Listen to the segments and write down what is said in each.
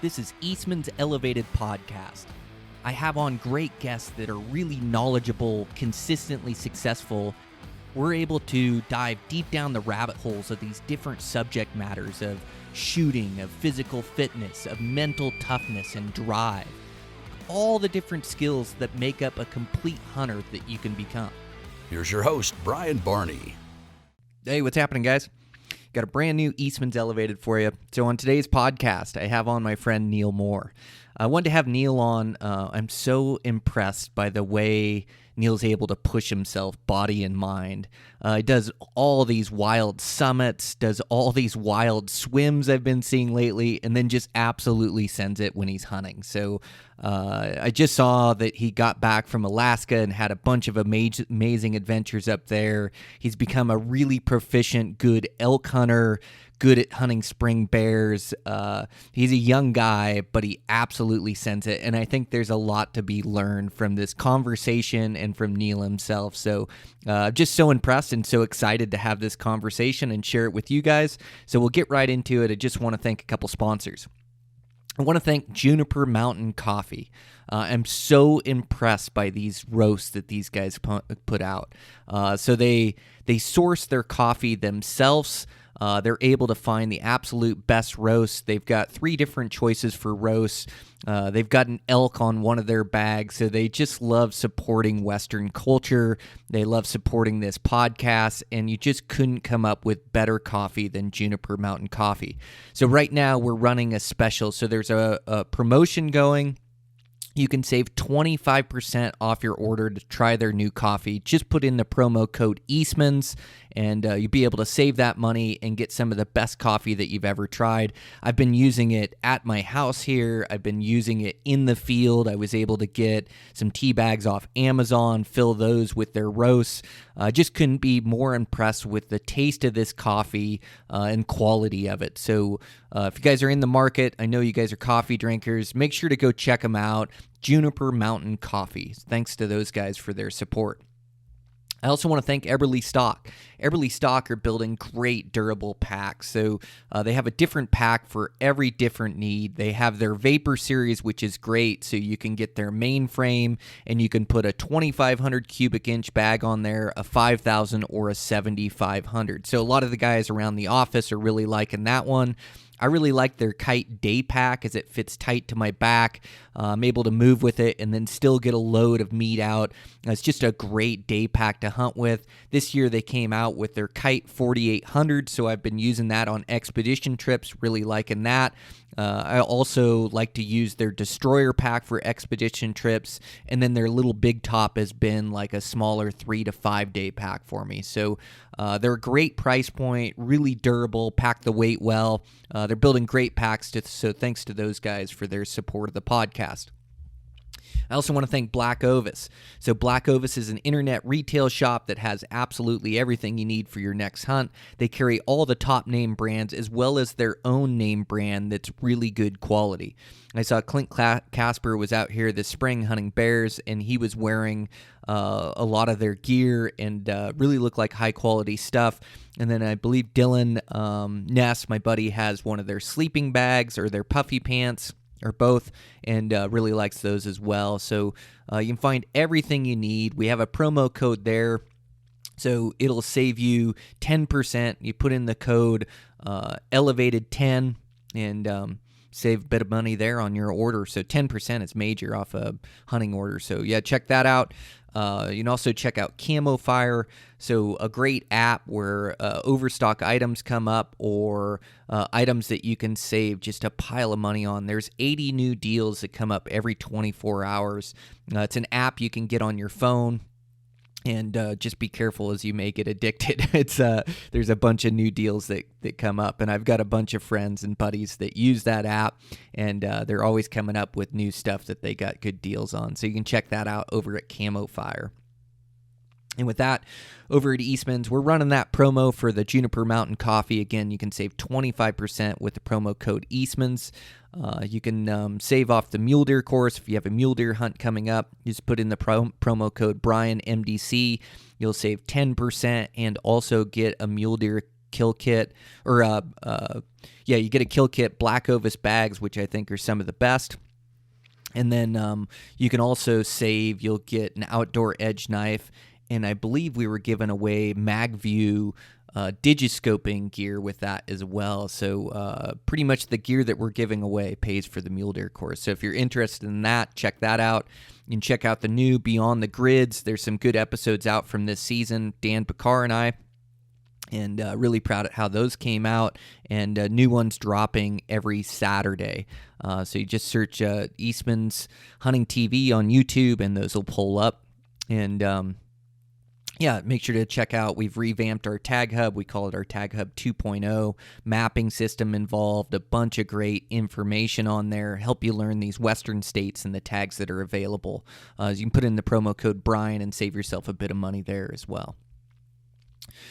This is Eastmans Elevated podcast. I have on great guests that are really knowledgeable, consistently successful. We're able to dive deep down the rabbit holes of these different subject matters of shooting, of physical fitness, of mental toughness and drive. All the different skills that make up a complete hunter that you can become. Here's your host, Brian Barney. Hey, what's happening, guys? Got a brand new Eastmans Elevated for you. So on today's podcast, I have on my friend Neil Moore. I wanted to have Neil on. I'm so impressed by the way Neil's able to push himself, body and mind. He does all these wild summits, does all these wild swims I've been seeing lately, and then just absolutely sends it when he's hunting. So I just saw that he got back from Alaska and had a bunch of amazing adventures up there. He's become a really proficient, good elk hunter, good at hunting spring bears. He's a young guy, but he absolutely sends it. And I think there's a lot to be learned from this conversation and from Neil himself. So just so impressed and so excited to have this conversation and share it with you guys. So we'll get right into it. I just want to thank a couple sponsors. I want to thank Juniper Mountain Coffee. I'm so impressed by these roasts that these guys put out. So they source their coffee themselves. They're able to find the absolute best roasts. They've got 3 different choices for roasts. They've got an elk on one of their bags, so they just love supporting Western culture. They love supporting this podcast, and you just couldn't come up with better coffee than Juniper Mountain Coffee. So right now we're running a special. So there's a promotion going. You can save 25% off your order to try their new coffee. Just put in the promo code Eastmans, and you'll be able to save that money and get some of the best coffee that you've ever tried. I've been using it at my house here. I've been using it in the field. I was able to get some tea bags off Amazon, fill those with their roasts. I just couldn't be more impressed with the taste of this coffee and quality of it. So if you guys are in the market, I know you guys are coffee drinkers, make sure to go check them out. Juniper Mountain Coffee. Thanks to those guys for their support. I also want to thank Eberly Stock. Eberly Stock are building great durable packs. So they have a different pack for every different need. They have their Vapor Series, which is great. So you can get their main frame and you can put a 2,500 cubic inch bag on there, a 5,000 or a 7,500. So a lot of the guys around the office are really liking that one. I really like their Kite Day Pack as it fits tight to my back. I'm able to move with it and then still get a load of meat out. It's just a great day pack to hunt with. This year they came out with their Kite 4800, so I've been using that on expedition trips, really liking that. I also like to use their Destroyer pack for expedition trips, and then their little big top has been like a smaller 3 to 5 day pack for me. So they're a great price point, really durable, pack the weight well. They're building great packs, so thanks to those guys for their support of the podcast. I also want to thank Black Ovis. So Black Ovis is an internet retail shop that has absolutely everything you need for your next hunt. They carry all the top name brands as well as their own name brand that's really good quality. I saw Clint Casper was out here this spring hunting bears, and he was wearing a lot of their gear and really looked like high quality stuff. And then I believe Dylan Ness, my buddy, has one of their sleeping bags or their puffy pants, or both, and really likes those as well. So you can find everything you need. We have a promo code there, so it'll save you 10%. You put in the code Elevated10 and save a bit of money there on your order. So 10% is major off a hunting order. So yeah, check that out. You can also check out Camo Fire, so a great app where overstock items come up or items that you can save just a pile of money on. There's 80 new deals that come up every 24 hours. It's an app you can get on your phone. And just be careful as you may get addicted. It's there's a bunch of new deals that come up, and I've got a bunch of friends and buddies that use that app, and they're always coming up with new stuff that they got good deals on. So you can check that out over at Camo Fire. And with that, over at Eastmans, we're running that promo for the Juniper Mountain Coffee. Again, you can save 25% with the promo code Eastmans. You can save off the mule deer course. If you have a mule deer hunt coming up, just put in the promo code BrianMDC. You'll save 10% and also get a mule deer kill kit, or you get a kill kit, Black Ovis bags, which I think are some of the best. And then you can also save. You'll get an outdoor edge knife, and I believe we were giving away MagView digiscoping gear with that as well. So pretty much the gear that we're giving away pays for the mule deer course. So if you're interested in that, check that out. You can check out the new Beyond the Grids. There's some good episodes out from this season, Dan Picard and I. And really proud of how those came out, and new ones dropping every Saturday. So you just search Eastman's Hunting TV on YouTube, and those will pull up. And make sure to check out. We've revamped our Tag Hub. We call it our Tag Hub 2.0. Mapping system involved, a bunch of great information on there. Help you learn these Western states and the tags that are available. You can put in the promo code Brian and save yourself a bit of money there as well.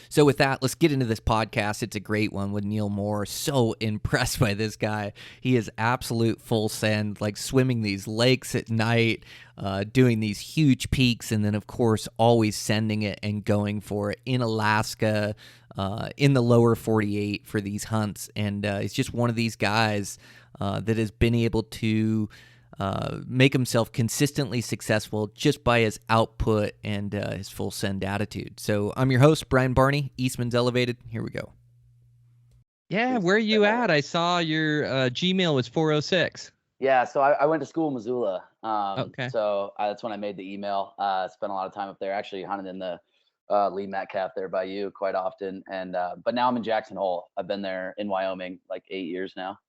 So with that, let's get into this podcast. It's a great one with Neil Moore. So impressed by this guy. He is absolute full send, like swimming these lakes at night, doing these huge peaks, and then, of course, always sending it and going for it in Alaska, in the lower 48 for these hunts. And he's just one of these guys that has been able to make himself consistently successful just by his output and his full send attitude. So I'm your host, Brian Barney, Eastmans Elevated. Here we go. Yeah, where are you at? I saw your Gmail was 406. Yeah, so I went to school in Missoula. Okay. So that's when I made the email. Spent a lot of time up there, actually hunted in the Lee Metcalf there by you quite often. And but now I'm in Jackson Hole. I've been there in Wyoming like 8 years now.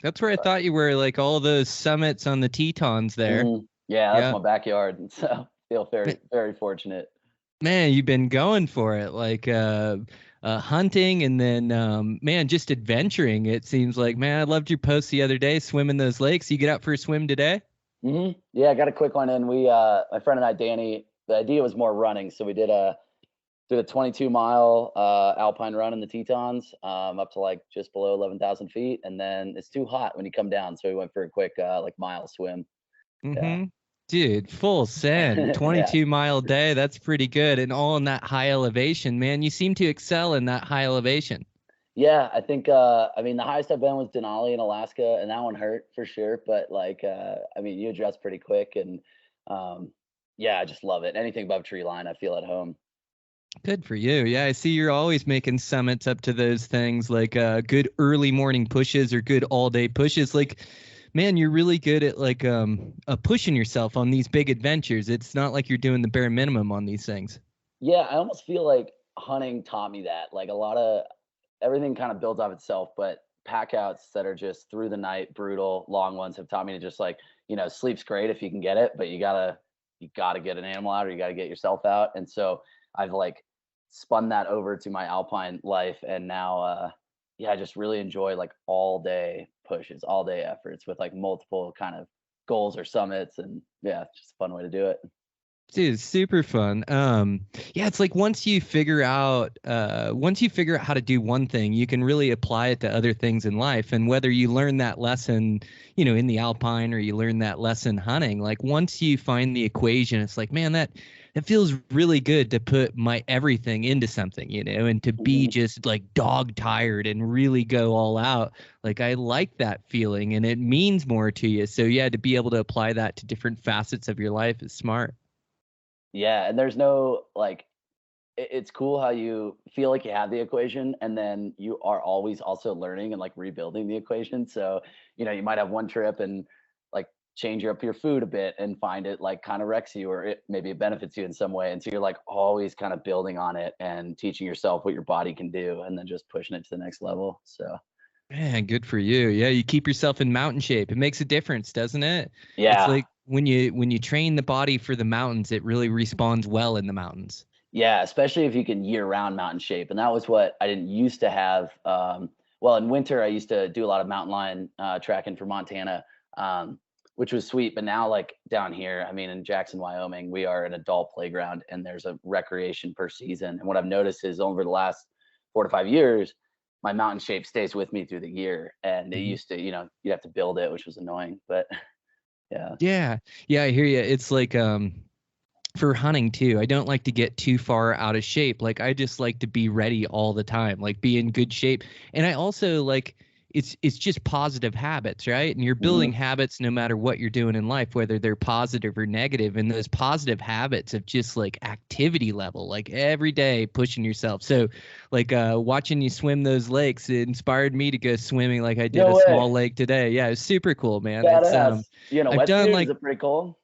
That's where I thought you were, like all those summits on the Tetons there. Yeah, that's my backyard. So I feel very, very fortunate. Man, you've been going for it, like hunting and then, man, just adventuring. It seems like, man, I loved your post the other day, swimming those lakes. You get out for a swim today? Yeah, I got a quick one in. We, my friend and I, Danny, the idea was more running. So we did a 22-mile alpine run in the Tetons, up to like just below 11,000 feet. And then it's too hot when you come down. So we went for a quick like mile swim. Yeah. Dude, full send, 22-mile day. That's pretty good. And all in that high elevation, man. You seem to excel in that high elevation. Yeah, I think, I mean, the highest I've been was Denali in Alaska, and that one hurt for sure. But like, I mean, you adjust pretty quick. And yeah, I just love it. Anything above tree line, I feel at home. Good for you. Yeah, I see you're always making summits up to those things, like good early morning pushes or good all day pushes. Like, man, you're really good at like pushing yourself on these big adventures. It's not like you're doing the bare minimum on these things. Yeah, I almost feel like hunting taught me that. Like a lot of everything kind of builds off itself, but pack outs that are just through the night, brutal, long ones have taught me to just like, sleep's great if you can get it, but you gotta get an animal out, or you gotta get yourself out. And so I've like spun that over to my alpine life, and now I just really enjoy like all day pushes, all day efforts with like multiple kind of goals or summits. And yeah, it's just a fun way to do it. Dude, super fun. Yeah, it's like once you figure out how to do one thing, you can really apply it to other things in life. And whether you learn that lesson, in the alpine, or you learn that lesson hunting, like once you find the equation, it's like, man, that feels really good to put my everything into something, and to be just like dog tired and really go all out. Like I like that feeling, and it means more to you. So yeah, to be able to apply that to different facets of your life is smart. Yeah, and there's no like, it's cool how you feel like you have the equation, and then you are always also learning and like rebuilding the equation. So, you might have one trip and like change up your food a bit and find it like kind of wrecks you, or maybe it benefits you in some way. And so you're like always kind of building on it and teaching yourself what your body can do, and then just pushing it to the next level. So. Man, good for you. Yeah, you keep yourself in mountain shape. It makes a difference, doesn't it? Yeah. It's like when you train the body for the mountains, it really responds well in the mountains. Yeah, especially if you can year-round mountain shape. And that was what I didn't used to have. Well, in winter, I used to do a lot of mountain lion tracking for Montana, which was sweet. But now, like down here, I mean, in Jackson, Wyoming, we are an adult playground, and there's a recreation per season. And what I've noticed is over the last 4 to 5 years, my mountain shape stays with me through the year. And it used to, you'd have to build it, which was annoying. But yeah. Yeah, I hear you. It's like for hunting too. I don't like to get too far out of shape. Like I just like to be ready all the time, like be in good shape. And I also like it's just positive habits, right? And you're Hmm. building habits no matter what you're doing in life, whether they're positive or negative. And those positive habits of just like activity level, like every day pushing yourself. So like watching you swim those lakes, it inspired me to go swimming like I did No a way. small lake today. Yeah, it's super cool, man. It's Badass. You in a I've done wetsuit? Is like it pretty cold?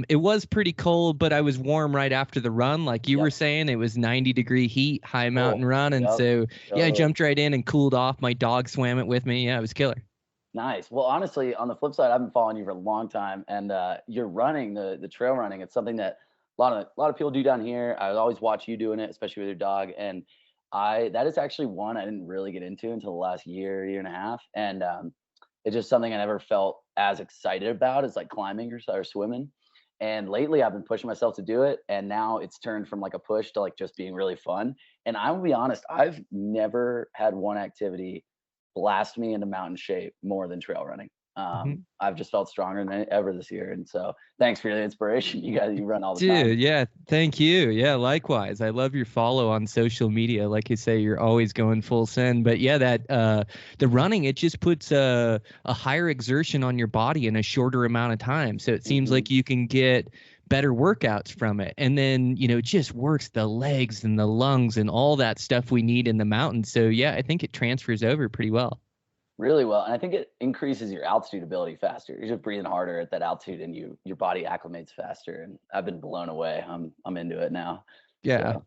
it was pretty cold, but I was warm right after the run. Like you were Yep. saying, it was 90-degree heat, high mountain Cool. run. And Yep. so, yeah, I Totally. jumped right in and cooled off. My dog swam it with me. Yeah, it was killer. Nice. Well, honestly, on the flip side, I've been following you for a long time, and you're running the trail running. It's something that a lot of people do down here. I always watch you doing it, especially with your dog. And that is actually one I didn't really get into until the last year and a half. And it's just something I never felt as excited about as like climbing or swimming. And lately, I've been pushing myself to do it, and now it's turned from like a push to like just being really fun. And I will be honest, I've never had one activity blast me into mountain shape more than trail running. Mhm. I've just felt stronger than ever this year, and so thanks for the inspiration. You run all the time. Dude, yeah, thank you. Yeah, likewise. I love your follow on social media. Like you say, you're always going full send. But yeah, that the running, it just puts a higher exertion on your body in a shorter amount of time. So it seems Hmm. like you can get better workouts from it. And then, it just works the legs and the lungs and all that stuff we need in the mountains. So yeah, I think it transfers over pretty well. Really well, and I think it increases your altitude ability faster. You're just breathing harder at that altitude, and your body acclimates faster. And I've been blown away. I'm into it now. Yeah. So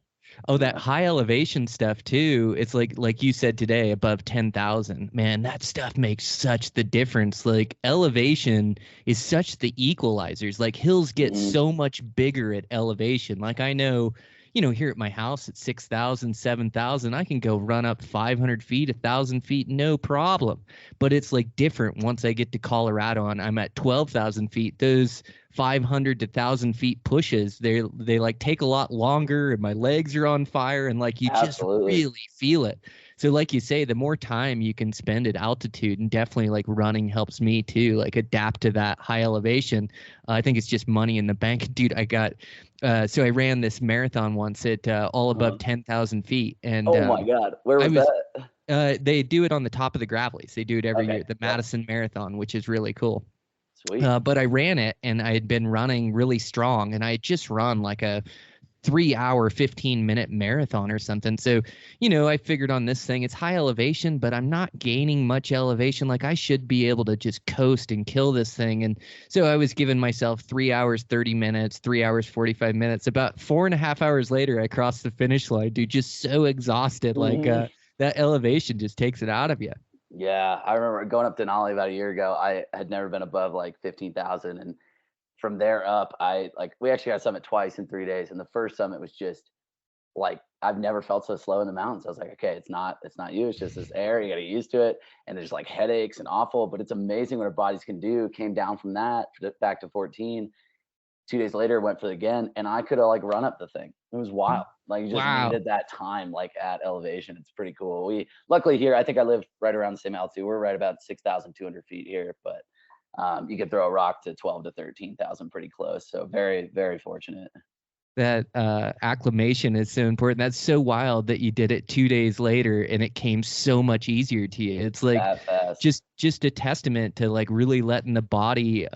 Oh, that yeah. high elevation stuff too. It's like you said today, above 10,000. Man, that stuff makes such the difference. Like elevation is such the equalizers. Like hills get Hmm. so much bigger at elevation. Like I know, here at my house at 6,000, 7,000, I can go run up 500 feet, 1,000 feet, no problem. But it's like different once I get to Colorado and I'm at 12,000 feet. Those 500 to 1,000 feet pushes, they like take a lot longer and my legs are on fire and like you just Absolutely. really feel it. So like you say, the more time you can spend at altitude, and definitely like running helps me too, like adapt to that high elevation. I think it's just money in the bank. Dude, I got so I ran this marathon once at all above Uh-huh. 10,000 feet. And Oh my God, where I was was that? they do it on the top of the Gravelies. They do it every Okay. year, the Yep. Madison Marathon, which is really cool. Sweet. But I ran it and I had been running really strong, and I had just run like a 3 hour, 15-minute marathon or something. So, I figured on this thing, it's high elevation, but I'm not gaining much elevation. Like I should be able to just coast and kill this thing. And so I was giving myself 3 hours, 30 minutes, 3 hours, 45 minutes. About 4.5 hours later, I crossed the finish line, dude, just so exhausted. Like Hmm. that elevation just takes it out of you. Yeah, I remember going up Denali about a year ago. I had never been above like 15,000, and from there up, we actually got summit twice in 3 days, and the first summit was just like I've never felt so slow in the mountains. I was like, okay, it's not you, it's just this air. You got to get used to it, and there's like headaches and awful, but it's amazing what our bodies can do. Came down from that back to 14. 2 days later, went for it again, and I could have like run up the thing. It was wild. Like you just Wow. needed that time, like at elevation. It's pretty cool. We luckily here, I think I live right around the same altitude. We're right about 6,200 feet here, but you could throw a rock to 12 to 13,000 pretty close. So very, very fortunate. That acclimation is so important. That's so wild that you did it 2 days later and it came so much easier to you. It's like That fast. just a testament to like really letting the body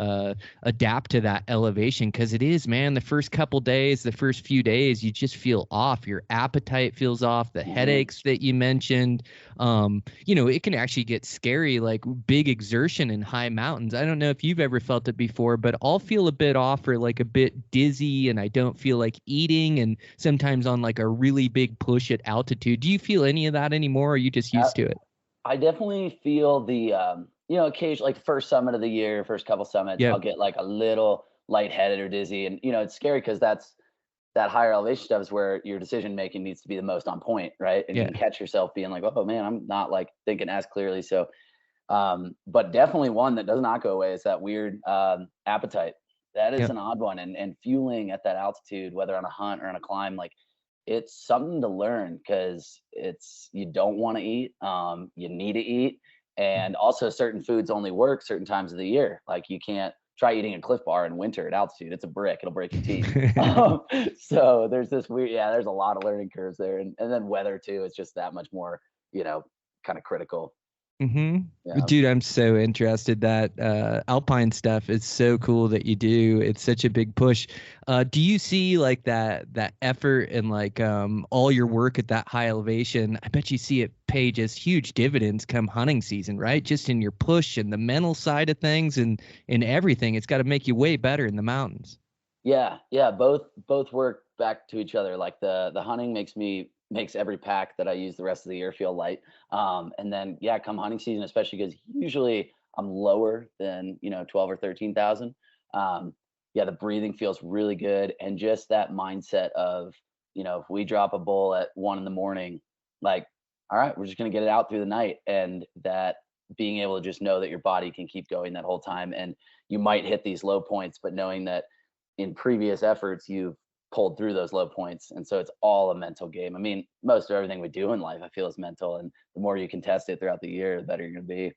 adapt to that elevation, because it is, man, the first couple days, the first few days, you just feel off. Your appetite feels off, the Hmm. headaches that you mentioned. It can actually get scary, like big exertion in high mountains. I don't know if you've ever felt it before, but I'll feel a bit off or like a bit dizzy and I don't feel like eating, and sometimes on like a really big push at altitude. Do you feel any of that anymore, or are you just Uh, used to it? I definitely feel the occasion like the first summit of the year, first couple summits, Yep. I'll get like a little lightheaded or dizzy, and it's scary because that higher elevation stuff is where your decision making needs to be the most on point, right? And you Yeah. can catch yourself being like, oh man, I'm not like thinking as clearly. So, but definitely one that does not go away is that weird appetite. That is Yep. an odd one, and fueling at that altitude, whether on a hunt or on a climb, like it's something to learn because you don't want to eat, you need to eat, and also certain foods only work certain times of the year. Like you can't try eating a Cliff Bar in winter at altitude. It's a brick. It'll break your teeth. So there's this weird, yeah, there's a lot of learning curves there. And then weather too, it's just that much more, kind of critical. Yeah. Dude, I'm so interested. That alpine stuff is so cool that you do. It's such a big push. Do you see like that effort and like all your work at that high elevation? I bet you see it pay just huge dividends come hunting season, right? Just in your push and the mental side of things and in everything. It's got to make you way better in the mountains. Yeah. Both work back to each other. Like the hunting makes every pack that I use the rest of the year feel light. And then come hunting season, especially because usually I'm lower than 12 or 13,000. The breathing feels really good, and just that mindset of if we drop a bull at 1 a.m, like, all right, we're just gonna get it out through the night, and that being able to just know that your body can keep going that whole time, and you might hit these low points, but knowing that in previous efforts you've pulled through those low points. And so it's all a mental game. I mean, most of everything we do in life, I feel, is mental. And the more you can test it throughout the year, the better you're going to be.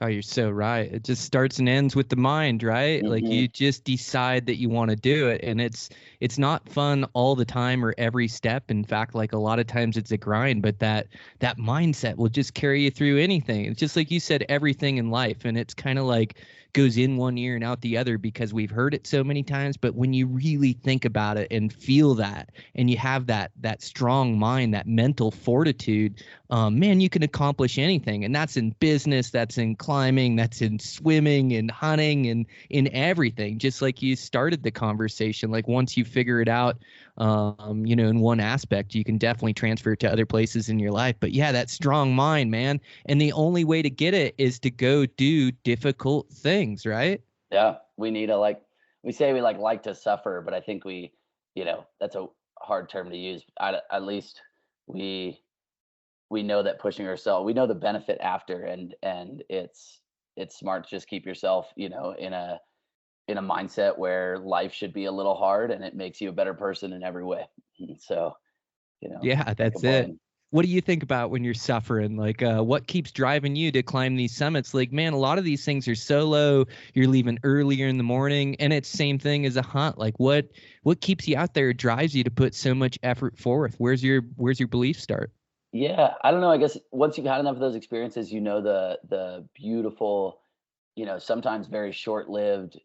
Oh, you're so right. It just starts and ends with the mind, right? Like you just decide that you want to do it, and it's not fun all the time or every step. In fact, like a lot of times it's a grind, but that mindset will just carry you through anything. It's just like you said, everything in life, and it's kind of like goes in one ear and out the other because we've heard it so many times. But when you really think about it and feel that, and you have that strong mind, that mental fortitude, man, you can accomplish anything. And that's in business, that's in climbing, that's in swimming and hunting and in everything. Just like you started the conversation, like once you figure it out, in one aspect, you can definitely transfer it to other places in your life. But yeah, that strong mind, man. And the only way to get it is to go do difficult things, right? Yeah. We need we say we like to suffer, but I think that's a hard term to use. At least we know that pushing ourselves, we know the benefit after, and it's smart to just keep yourself, in a mindset where life should be a little hard, and it makes you a better person in every way. So, yeah, that's it. What do you think about when you're suffering? Like, what keeps driving you to climb these summits? Like, man, a lot of these things are solo. You're leaving earlier in the morning, and it's same thing as a hunt. Like, what keeps you out there, drives you to put so much effort forth? Where's your belief start? Yeah, I don't know. I guess once you've had enough of those experiences, the beautiful, sometimes very short-lived,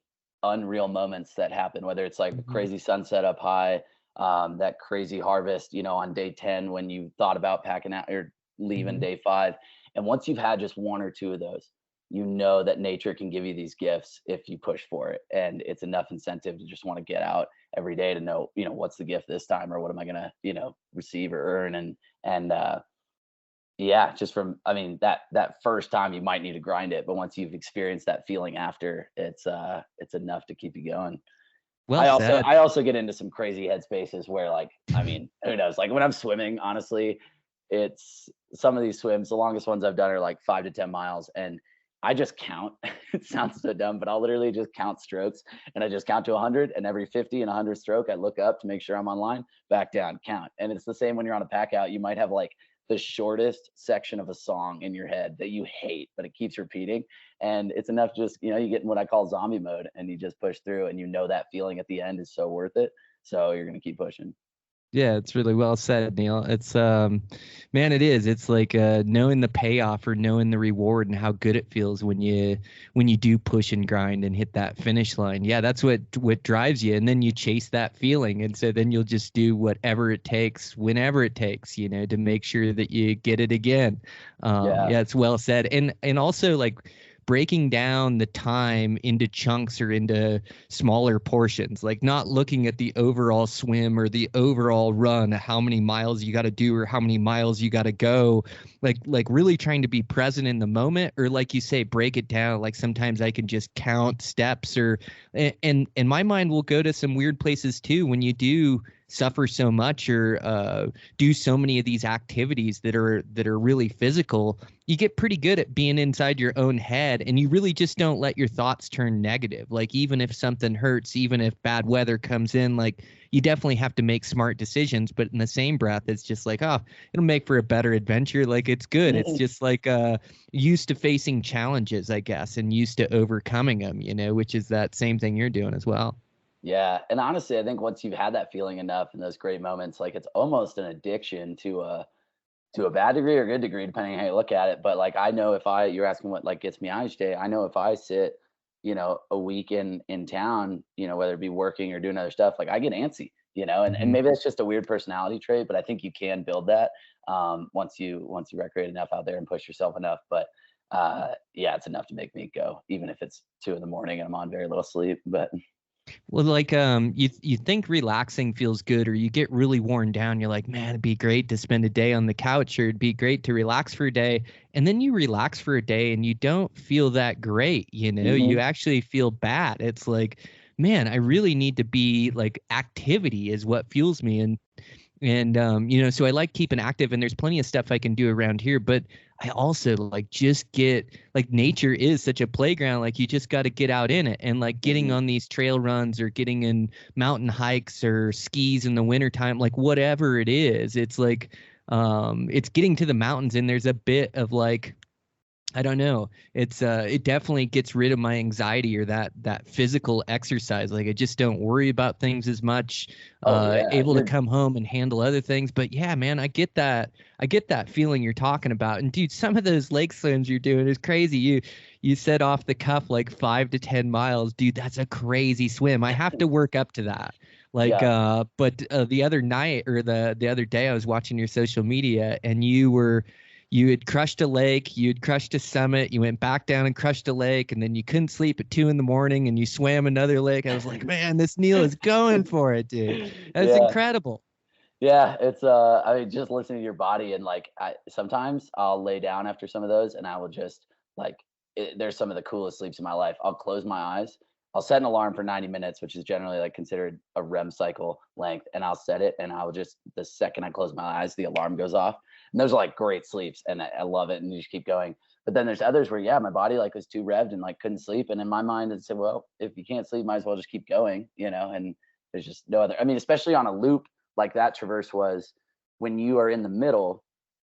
unreal moments that happen, whether it's like a crazy sunset up high, that crazy harvest, on day 10 when you thought about packing out or leaving day 5. And once you've had just one or two of those, that nature can give you these gifts if you push for it. And it's enough incentive to just want to get out every day to know, what's the gift this time, or what am I going to, receive or earn. And just from, I mean, that first time you might need to grind it, but once you've experienced that feeling after, it's enough to keep you going. Well I also get into some crazy headspaces where, like, I mean, who knows? Like when I'm swimming, honestly, it's some of these swims, the longest ones I've done are like 5 to 10 miles, and I just count. It sounds so dumb, but I'll literally just count strokes, and I just count to 100, and every 50 and 100 stroke, I look up to make sure I'm online, back down, count. And it's the same when you're on a pack out. You might have like the shortest section of a song in your head that you hate, but it keeps repeating. And it's enough to just, you get in what I call zombie mode, and you just push through, and that feeling at the end is so worth it. So you're going to keep pushing. Yeah, it's really well said, Neil. It's man, it is. It's like knowing the payoff or knowing the reward and how good it feels when you do push and grind and hit that finish line. Yeah, that's what drives you, and then you chase that feeling, and so then you'll just do whatever it takes, whenever it takes, to make sure that you get it again. Yeah, it's well said, and also like breaking down the time into chunks or into smaller portions, like not looking at the overall swim or the overall run, how many miles you got to do or how many miles you got to go, like really trying to be present in the moment, or like you say, break it down. Like sometimes I can just count steps, or and my mind will go to some weird places too when you do suffer so much or do so many of these activities that are really physical, you get pretty good at being inside your own head, and you really just don't let your thoughts turn negative. Like, even if something hurts, even if bad weather comes in, like, you definitely have to make smart decisions, but in the same breath, it's just like, oh, it'll make for a better adventure. Like, it's good. It's just like used to facing challenges, I guess, and used to overcoming them, which is that same thing you're doing as well. Yeah. And honestly, I think once you've had that feeling enough in those great moments, like it's almost an addiction to a bad degree or good degree, depending on how you look at it. But like, I know you're asking what like gets me out each day. I know if I sit, a week in town, whether it be working or doing other stuff, like I get antsy, and maybe that's just a weird personality trait, but I think you can build that once you recreate enough out there and push yourself enough. But yeah, it's enough to make me go, even if it's 2 a.m. and I'm on very little sleep. But Well, like you think relaxing feels good, or you get really worn down. You're like, man, it'd be great to spend a day on the couch, or it'd be great to relax for a day. And then you relax for a day and you don't feel that great, you actually feel bad. It's like, man, I really need to be like, activity is what fuels me. And so I like keeping active, and there's plenty of stuff I can do around here, but I also like just get like, nature is such a playground. Like, you just got to get out in it, and like getting on these trail runs or getting in mountain hikes or skis in the wintertime, like whatever it is, it's like it's getting to the mountains, and there's a bit of like, I don't know. It's it definitely gets rid of my anxiety or that physical exercise. Like, I just don't worry about things as much. Able to come home and handle other things. But yeah, man, I get that. I get that feeling you're talking about. And dude, some of those lake swims you're doing is crazy. You said off the cuff like 5 to 10 miles, dude. That's a crazy swim. I have to work up to that. Like, but the other night or the other day, I was watching your social media, and you had crushed a lake, you had crushed a summit, you went back down and crushed a lake, and then you couldn't sleep at 2 a.m. and you swam another lake. I was like, man, this Neil is going for it, dude. That's incredible. Yeah, it's I mean, just listening to your body, and like sometimes I'll lay down after some of those, and I will just like there's some of the coolest sleeps in my life. I'll close my eyes. I'll set an alarm for 90 minutes, which is generally like considered a REM cycle length, and I'll set it, and I'll just, the second I close my eyes, the alarm goes off. And those are like great sleeps, and I love it, and you just keep going. But then there's others where, yeah, my body like was too revved and like couldn't sleep, and in my mind it said, well, if you can't sleep, might as well just keep going, and there's just no other. I mean, especially on a loop like that traverse was, when you are in the middle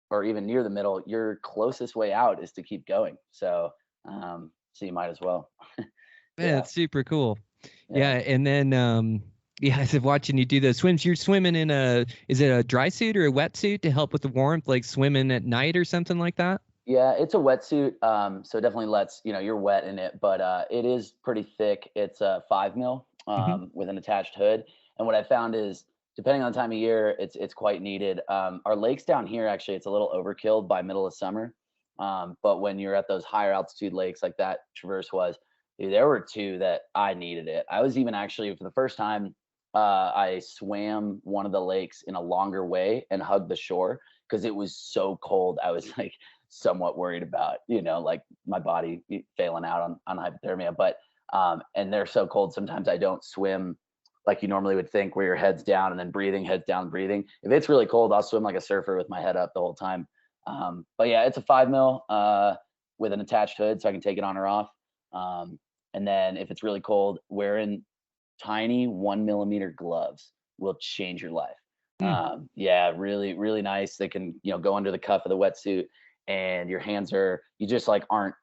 or even near the middle, your closest way out is to keep going. So so you might as well. Man, it's super cool. Yeah. And then yeah, I was watching you do those swims. You're swimming in is it a dry suit or a wetsuit to help with the warmth, like swimming at night or something like that? Yeah, it's a wetsuit. So it definitely lets, you're wet in it, but it is pretty thick. It's a 5 mil with an attached hood. And what I found is, depending on the time of year, it's quite needed. Our lakes down here, actually, it's a little overkill by middle of summer. But when you're at those higher altitude lakes like that traverse was, dude, there were two that I needed it. I was even actually, for the first time, I swam one of the lakes in a longer way and hugged the shore because it was so cold. I was like somewhat worried about, like my body failing out on hypothermia. But and they're so cold, sometimes I don't swim like you normally would think, where your head's down and then breathing, heads down, breathing. If it's really cold, I'll swim like a surfer with my head up the whole time. But yeah, it's a 5 mil with an attached hood, so I can take it on or off. And then if it's really cold, wearing tiny 1 millimeter gloves will change your life. Yeah, really, really nice. They can, go under the cuff of the wetsuit, and your hands you just like aren't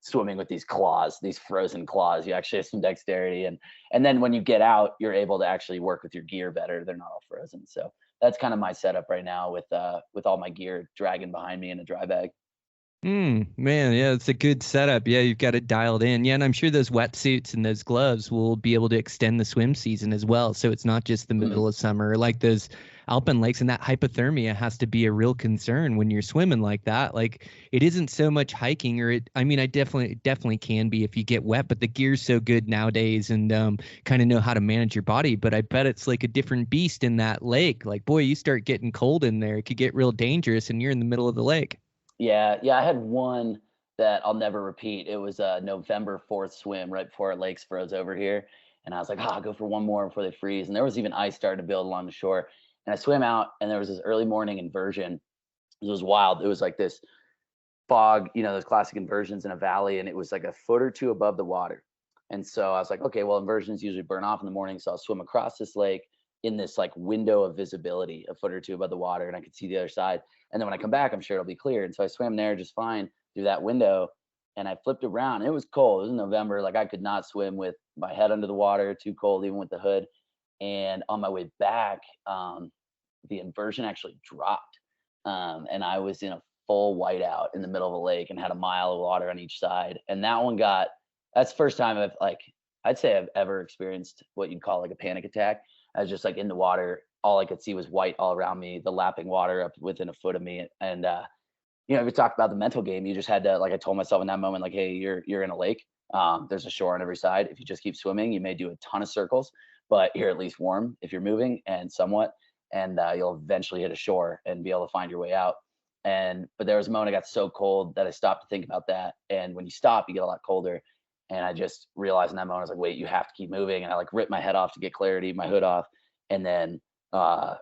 swimming with these claws, these frozen claws. You actually have some dexterity, and then when you get out, you're able to actually work with your gear better. They're not all frozen. So that's kind of my setup right now with all my gear dragging behind me in a dry bag. Man, yeah, it's a good setup. Yeah, you've got it dialed in. Yeah, and I'm sure those wetsuits and those gloves will be able to extend the swim season as well. So it's not just the middle of summer, like those alpine lakes, and that hypothermia has to be a real concern when you're swimming like that. Like, it isn't so much hiking, I mean, I definitely can be if you get wet, but the gear's so good nowadays, and kind of know how to manage your body. But I bet it's like a different beast in that lake. Like, boy, you start getting cold in there, it could get real dangerous, and you're in the middle of the lake. Yeah, I had one that I'll never repeat. It was a November 4th swim right before our lakes froze over here. And I was like, I'll go for one more before they freeze. And there was even ice starting to build along the shore. And I swam out, and there was this early morning inversion. It was wild. It was like this fog, those classic inversions in a valley, and it was like a foot or two above the water. And so I was like, okay, well, inversions usually burn off in the morning. So I'll swim across this lake in this like window of visibility, a foot or two above the water, and I could see the other side. And then when I come back, I'm sure it'll be clear. And so I swam there just fine through that window. And I flipped around. It was cold. It was November. Like I could not swim with my head under the water, too cold, even with the hood. And on my way back, the inversion actually dropped. And I was in a full whiteout in the middle of a lake and had a mile of water on each side. And that's the first time I'd say I've ever experienced what you'd call like a panic attack. I was just like in the water. All I could see was white all around me, the lapping water up within a foot of me. And, we talked about the mental game. You just had to, like I told myself in that moment, like, hey, you're in a lake. There's a shore on every side. If you just keep swimming, you may do a ton of circles, but you're at least warm if you're moving and somewhat, and you'll eventually hit a shore and be able to find your way out. But there was a moment I got so cold that I stopped to think about that. And when you stop, you get a lot colder. And I just realized in that moment, I was like, wait, you have to keep moving. And I like ripped my head off to get clarity, my hood off, and then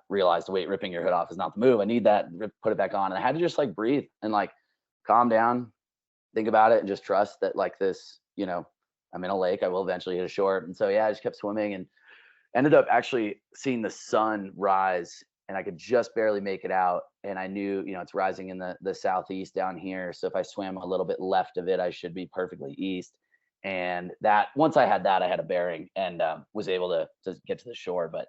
realized, wait, ripping your hood off is not the move. I need that, put it back on. And I had to just like breathe and like calm down, think about it, and just trust that like this, I'm in a lake, I will eventually hit a shore. And so, yeah, I just kept swimming and ended up actually seeing the sun rise, and I could just barely make it out. And I knew, it's rising in the southeast down here. So if I swam a little bit left of it, I should be perfectly east. And that once I had that, I had a bearing and was able to get to the shore. But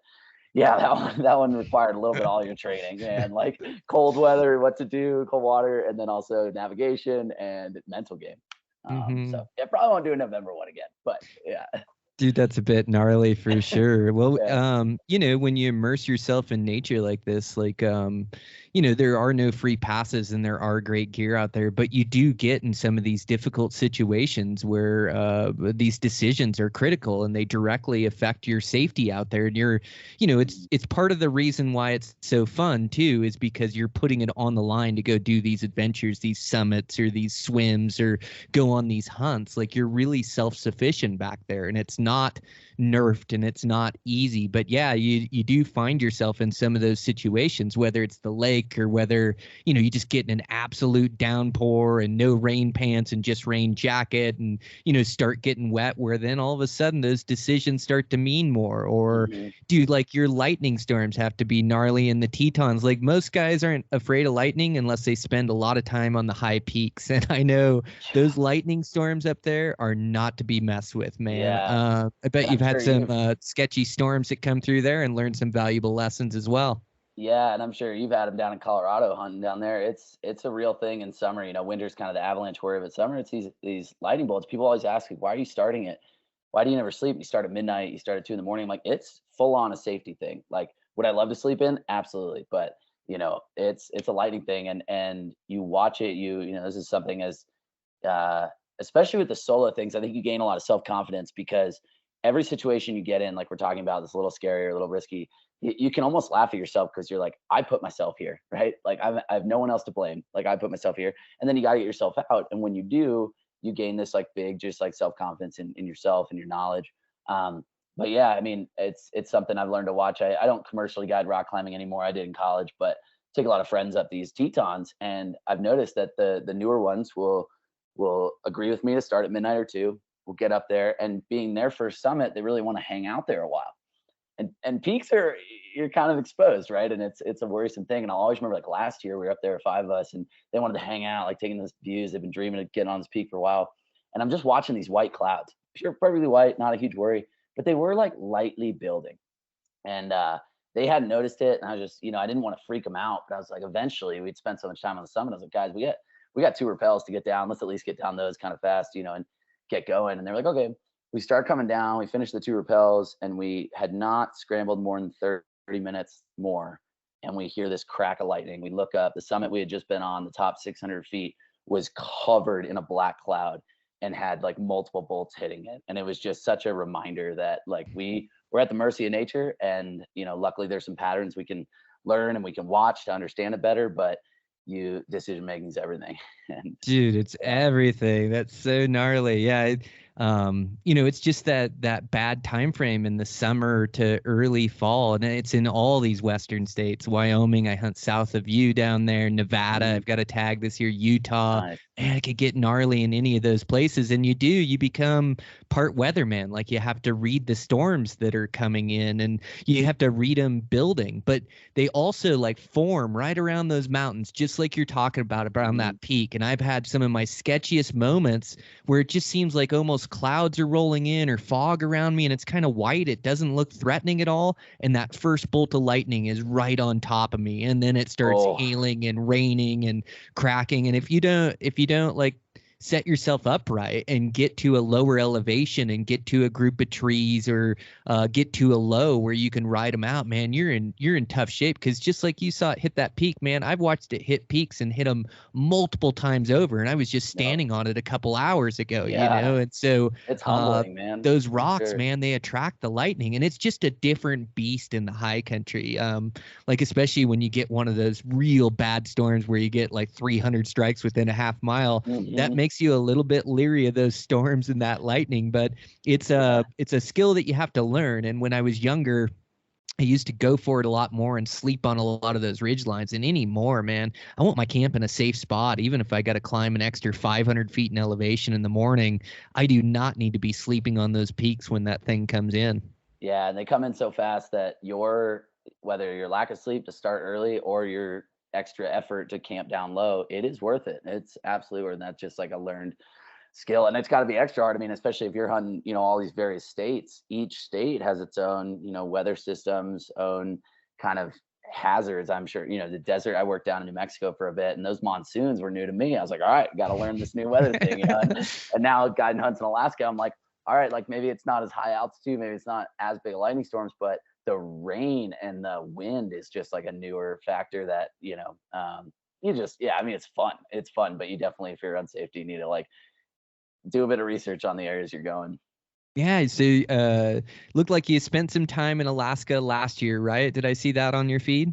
yeah, that one required a little bit of all your training, man. Like cold weather, what to do, cold water, and then also navigation and mental game. So yeah, probably won't do a November one again, but yeah. Dude, that's a bit gnarly for sure. Well, Yeah. when you immerse yourself in nature like this, like, there are no free passes and there are great gear out there, but you do get in some of these difficult situations where these decisions are critical and they directly affect your safety out there. And it's part of the reason why it's so fun too, is because you're putting it on the line to go do these adventures, these summits or these swims or go on these hunts. Like you're really self-sufficient back there, and it's not nerfed and it's not easy. But yeah, you do find yourself in some of those situations, whether it's the lake or whether you just get in an absolute downpour and no rain pants and just rain jacket, and start getting wet, where then all of a sudden those decisions start to mean more. Or dude, like your lightning storms have to be gnarly in the Tetons. Like most guys aren't afraid of lightning unless they spend a lot of time on the high peaks, and I know those lightning storms up there are not to be messed with, man. Yeah. I bet you've had some sketchy storms that come through there and learned some valuable lessons as well. Yeah, and I'm sure you've had them down in Colorado hunting down there. It's a real thing in summer. Winter's kind of the avalanche worry, but summer it's these lightning bolts. People always ask me, why are you starting it? Why do you never sleep? You start at midnight, you start at 2 a.m. I'm like, it's full on a safety thing. Like, would I love to sleep in? Absolutely. But it's a lightning thing, and you watch it, this is something as especially with the solo things, I think you gain a lot of self-confidence because every situation you get in, like we're talking about, this a little scary or a little risky, you can almost laugh at yourself because you're like, I put myself here, right? Like I have no one else to blame. Like I put myself here, and then you got to get yourself out. And when you do, you gain this like big, just like self-confidence in yourself and your knowledge. But yeah, I mean, it's something I've learned to watch. I don't commercially guide rock climbing anymore. I did in college, but take a lot of friends up these Tetons, and I've noticed that the newer ones will agree with me to start at midnight or 2. We'll get up there, and being their first summit, they really want to hang out there a while. And peaks you're kind of exposed, right? And it's a worrisome thing. And I'll always remember like last year we were up there, 5 of us, and they wanted to hang out, like taking those views. They've been dreaming of getting on this peak for a while. And I'm just watching these white clouds, pure perfectly white, not a huge worry, but they were like lightly building. And they hadn't noticed it. And I was just, I didn't want to freak them out, but I was like, eventually we'd spend so much time on the summit. I was like, guys, we got 2 rappels to get down. Let's at least get down those kind of fast, and get going. And they're like, okay. We start coming down. We finished the 2 rappels, and we had not scrambled more than 30 minutes more. And we hear this crack of lightning. We look up. The summit we had just been on, the top 600 feet, was covered in a black cloud and had like multiple bolts hitting it. And it was just such a reminder that like we're at the mercy of nature. And luckily there's some patterns we can learn and we can watch to understand it better. But decision making is everything. And dude, it's everything. That's so gnarly. Yeah. It's just that bad time frame in the summer to early fall, and it's in all these western states. Wyoming, I hunt south of you down there. Nevada, I've got a tag this year. Utah, Nice. man, it could get gnarly in any of those places, and you become part weatherman. Like, you have to read the storms that are coming in, and you have to read them building, but they also like form right around those mountains, just like you're talking about around that peak. And I've had some of my sketchiest moments where it just seems like almost clouds are rolling in or fog around me, and it's kind of white. It doesn't look threatening at all. And that first bolt of lightning is right on top of me. And then it starts hailing and raining and cracking. And if you don't like set yourself up right and get to a lower elevation and get to a group of trees or get to a low where you can ride them out, man, you're in tough shape. Because just like you saw it hit that peak, man, I've watched it hit peaks and hit them multiple times over, and I was just standing on it a couple hours ago. And so it's humbling, man. Those rocks, man, they attract the lightning, and it's just a different beast in the high country. Like, especially when you get one of those real bad storms where you get like 300 strikes within a half mile, that makes you a little bit leery of those storms and that lightning. But it's a skill that you have to learn. And when I was younger, I used to go for it a lot more and sleep on a lot of those ridge lines. And anymore, man, I want my camp in a safe spot. Even if I got to climb an extra 500 feet in elevation in the morning, I do not need to be sleeping on those peaks when that thing comes in. Yeah, and they come in so fast that whether your lack of sleep to start early or your extra effort to camp down low, it is worth it. It's absolutely worth it. That's just like a learned skill, and it's got to be extra hard. I mean, especially if you're hunting, all these various states. Each state has its own, weather systems, own kind of hazards. I'm sure, the desert. I worked down in New Mexico for a bit, and those monsoons were new to me. I was like, all right, got to learn this new weather thing. And now guiding hunts in Alaska, I'm like, all right, like maybe it's not as high altitude, maybe it's not as big lightning storms, but the rain and the wind is just like a newer factor that, you just, I mean, it's fun, but you definitely, if you're unsafe, you need to like do a bit of research on the areas you're going. Yeah, so looked like you spent some time in Alaska last year, right? Did I see that on your feed?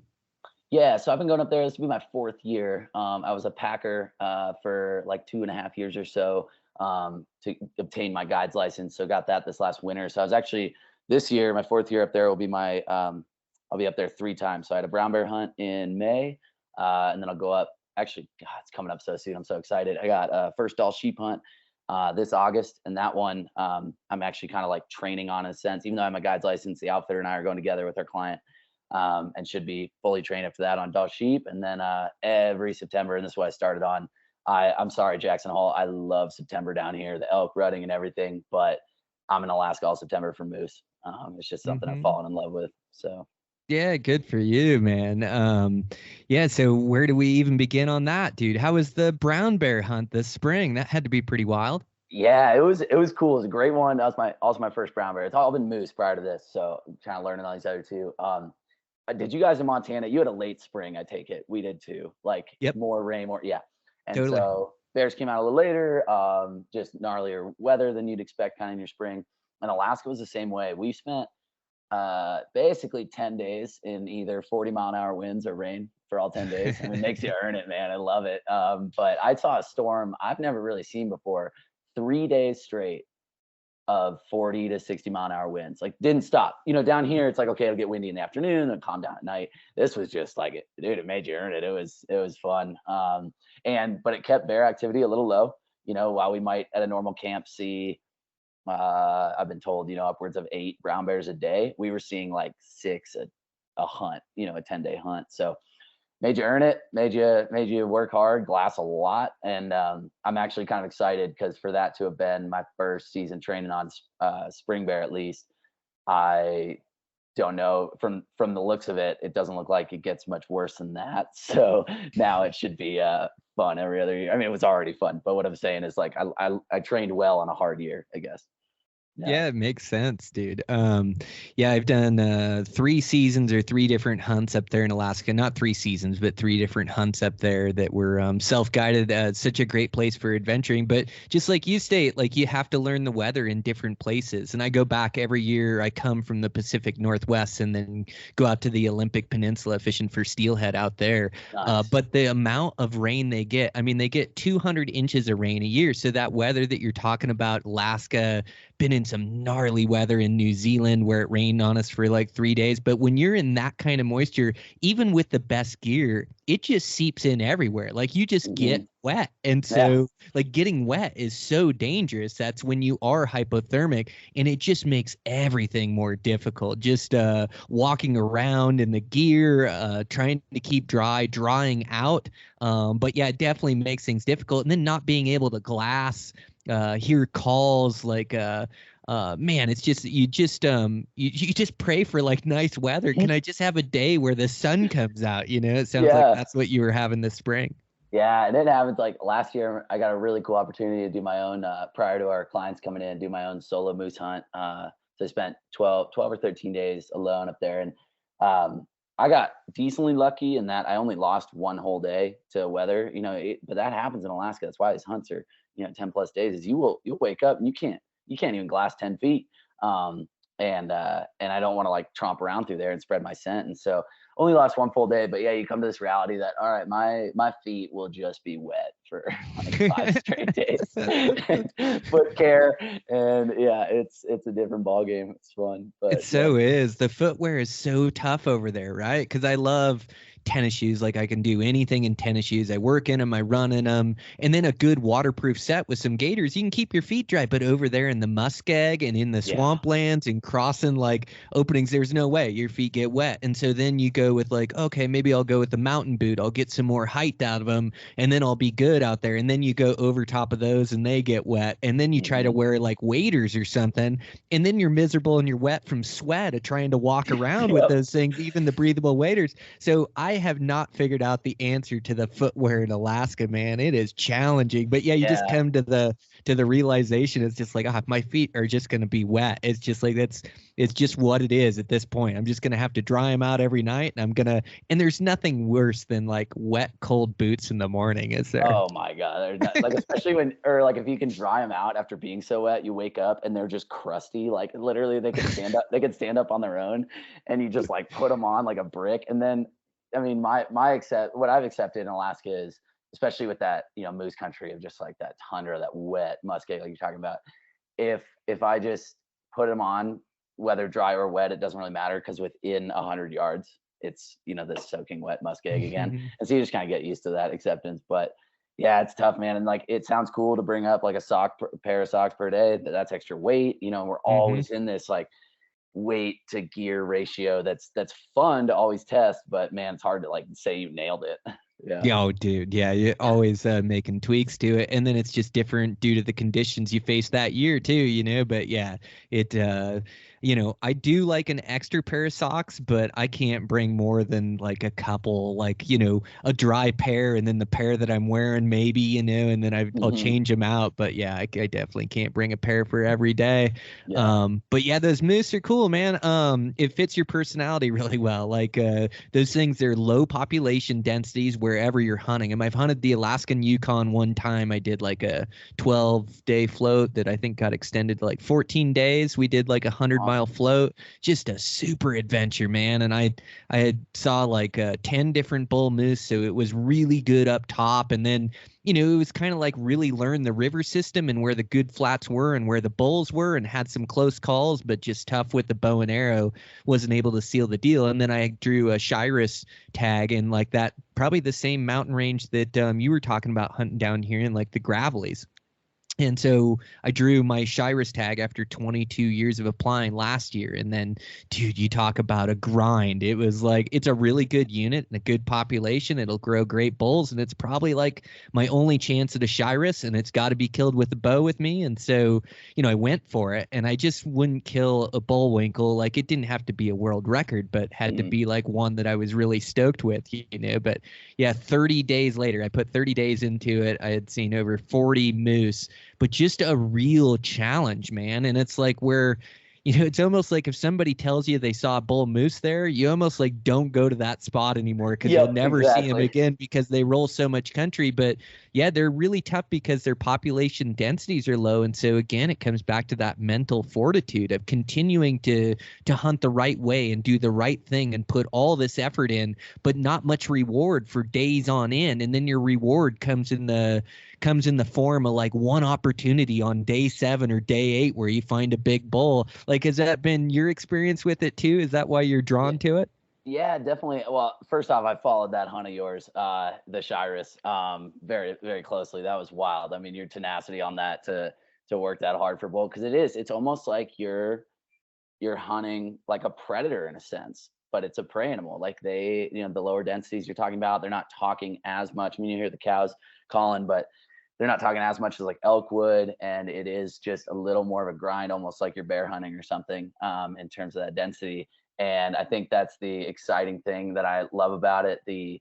Yeah, so I've been going up there. This will be my 4th year. I was a packer for like 2.5 years or so to obtain my guide's license. So got that this last winter. So I was actually this year, my 4th year up there will be my I'll be up there 3 times. So I had a brown bear hunt in May, and then I'll go up. Actually, God, it's coming up so soon. I'm so excited. I got a first Dall sheep hunt this August, and that one I'm actually kind of like training on in a sense. Even though I have my guide's license, the outfitter and I are going together with our client. And should be fully trained after that on Dall sheep. And then every September, and this is what I started on. I'm sorry, Jackson Hole. I love September down here, the elk rutting and everything, but I'm in Alaska all September for moose. It's just something I've fallen in love with. So yeah, good for you, man. Yeah, so where do we even begin on that, dude? How was the brown bear hunt this spring? That had to be pretty wild. Yeah, it was cool. It was a great one. That was also my first brown bear. It's all been moose prior to this, so I'm kind of learning all these other two. Did you guys in Montana? You had a late spring, I take it. We did too. Like more rain, yeah. And totally. So bears came out a little later, just gnarlier weather than you'd expect kind of in your spring. And Alaska was the same way. We spent basically 10 days in either 40-mile-an-hour winds or rain for all 10 days. And it makes you earn it, man. I love it. But I saw a storm I've never really seen before, 3 days straight of 40 to 60-mile-an-hour winds. Like, didn't stop. Down here it's like, okay, it'll get windy in the afternoon and calm down at night. This was just like, dude, it made you earn it. It was fun. But it kept bear activity a little low. While we might at a normal camp see I've been told, upwards of 8 brown bears a day, we were seeing like 6 a hunt, a 10-day hunt. So made you earn it, made you work hard, glass a lot. And I'm actually kind of excited because for that to have been my first season training on spring bear, at least, I don't know, from the looks of it, it doesn't look like it gets much worse than that. So now it should be fun every other year. I mean, it was already fun, but what I'm saying is like I trained well on a hard year, I guess. Yeah, it makes sense, dude. Yeah, I've done 3 seasons or 3 different hunts up there in Alaska. Not 3 seasons, but 3 different hunts up there that were self-guided. Such a great place for adventuring. But just like you state, like you have to learn the weather in different places. And I go back every year. I come from the Pacific Northwest and then go out to the Olympic Peninsula fishing for steelhead out there. Nice. But the amount of rain they get, I mean, they get 200 inches of rain a year. So that weather that you're talking about, Alaska, been in some gnarly weather in New Zealand where it rained on us for like 3 days. But when you're in that kind of moisture, even with the best gear, it just seeps in everywhere. Like you just get wet. And so like getting wet is so dangerous. That's when you are hypothermic, and it just makes everything more difficult. Just walking around in the gear, trying to keep drying out. But yeah, it definitely makes things difficult. And then not being able to glass, hear calls like man, it's just you just pray for like nice weather. Can I just have a day where the sun comes out? It sounds like that's what you were having this spring. Yeah, and it happens. Like last year, I got a really cool opportunity to do my own prior to our clients coming in, do my own solo moose hunt. So I spent 12 or 13 days alone up there, and I got decently lucky in that I only lost one whole day to weather. But that happens in Alaska. That's why these hunts are 10+ days. Is you'll wake up and you can't even glass 10 feet. And I don't want to like tromp around through there and spread my scent. And so only lost one full day, but yeah, you come to this reality that, all right, my feet will just be wet for like 5 straight days. Foot care. And yeah, it's a different ball game. It's fun. But it so is. The footwear is so tough over there, right? Because I love tennis shoes. Like I can do anything in tennis shoes. I work in them, I run in them, and then a good waterproof set with some gaiters. You can keep your feet dry. But over there in the muskeg and in the swamplands and crossing like openings, there's no way your feet get wet. And so then you go with like, okay, maybe I'll go with the mountain boot. I'll get some more height out of them, and then I'll be good out there. And then you go over top of those and they get wet. And then you try to wear like waders or something, and then you're miserable and you're wet from sweat of trying to walk around with those things, even the breathable waders. So I have not figured out the answer to the footwear in Alaska, man. It is challenging, but you just come to the realization. It's just like, my feet are just going to be wet. It's just like, it's just what it is at this point. I'm just going to have to dry them out every night, and and there's nothing worse than like wet, cold boots in the morning, is there? Oh my God. Like, especially if you can dry them out after being so wet, you wake up and they're just crusty. Like literally they could stand up on their own, and you just like put them on like a brick. And then, I mean, what I've accepted in Alaska is, especially with that, moose country of just like that tundra, that wet muskeg, like you're talking about. If I just put them on, whether dry or wet, it doesn't really matter, because within 100 yards, it's, this soaking wet muskeg again. And so you just kind of get used to that acceptance. But yeah, it's tough, man. And like, it sounds cool to bring up like a pair of socks per day. That's extra weight. We're always in this like weight to gear ratio that's fun to always test, but man, it's hard to like say you nailed it. Oh, dude. Yeah. You're always making tweaks to it. And then it's just different due to the conditions you face that year too, but yeah, I do like an extra pair of socks, but I can't bring more than like a couple, like, a dry pair, and then the pair that I'm wearing maybe, and then I'll change them out. But yeah, I definitely can't bring a pair for every day. But yeah, those moose are cool, man. It fits your personality really well. Like those things, they're low population densities wherever you're hunting. And I've hunted the Alaskan Yukon one time. I did like a 12-day float that I think got extended to like 14 days. We did like 100-mile float, just a super adventure, man. And I had saw like 10 different bull moose, so it was really good up top. And then it was kind of like really learn the river system and where the good flats were and where the bulls were, and had some close calls, but just tough with the bow and arrow, wasn't able to seal the deal. And then I drew a Shiras tag in like that, probably the same mountain range that you were talking about hunting down here in like the Gravelies. And so I drew my Shiras tag after 22 years of applying last year. And then, dude, you talk about a grind. It was like, it's a really good unit and a good population. It'll grow great bulls. And it's probably like my only chance at a Shiras, and it's got to be killed with a bow with me. And so, I went for it, and I just wouldn't kill a bullwinkle. Like, it didn't have to be a world record, but had to be like one that I was really stoked with, But yeah, 30 days later, I put 30 days into it. I had seen over 40 moose, but just a real challenge, man. And it's like where, it's almost like if somebody tells you they saw a bull moose there, you almost like don't go to that spot anymore because you'll Yep, never see them exactly. again because they roll so much country. But yeah, they're really tough because their population densities are low. And so again, it comes back to that mental fortitude of continuing to hunt the right way and do the right thing and put all this effort in, but not much reward for days on end. And then your reward comes in the form of like one opportunity on day 7 or day 8 where you find a big bull. Like, has that been your experience with it too? Is that why you're drawn to it? Yeah, definitely. Well, first off, I followed that hunt of yours, the Shiras, very, very closely. That was wild. I mean, your tenacity on that to work that hard for bull, because it's almost like you're hunting like a predator in a sense, but it's a prey animal. Like the lower densities you're talking about, they're not talking as much. I mean, you hear the cows calling, but they're not talking as much as like elk would, and it is just a little more of a grind, almost like you're bear hunting or something, in terms of that density. And I think that's the exciting thing that I love about it. The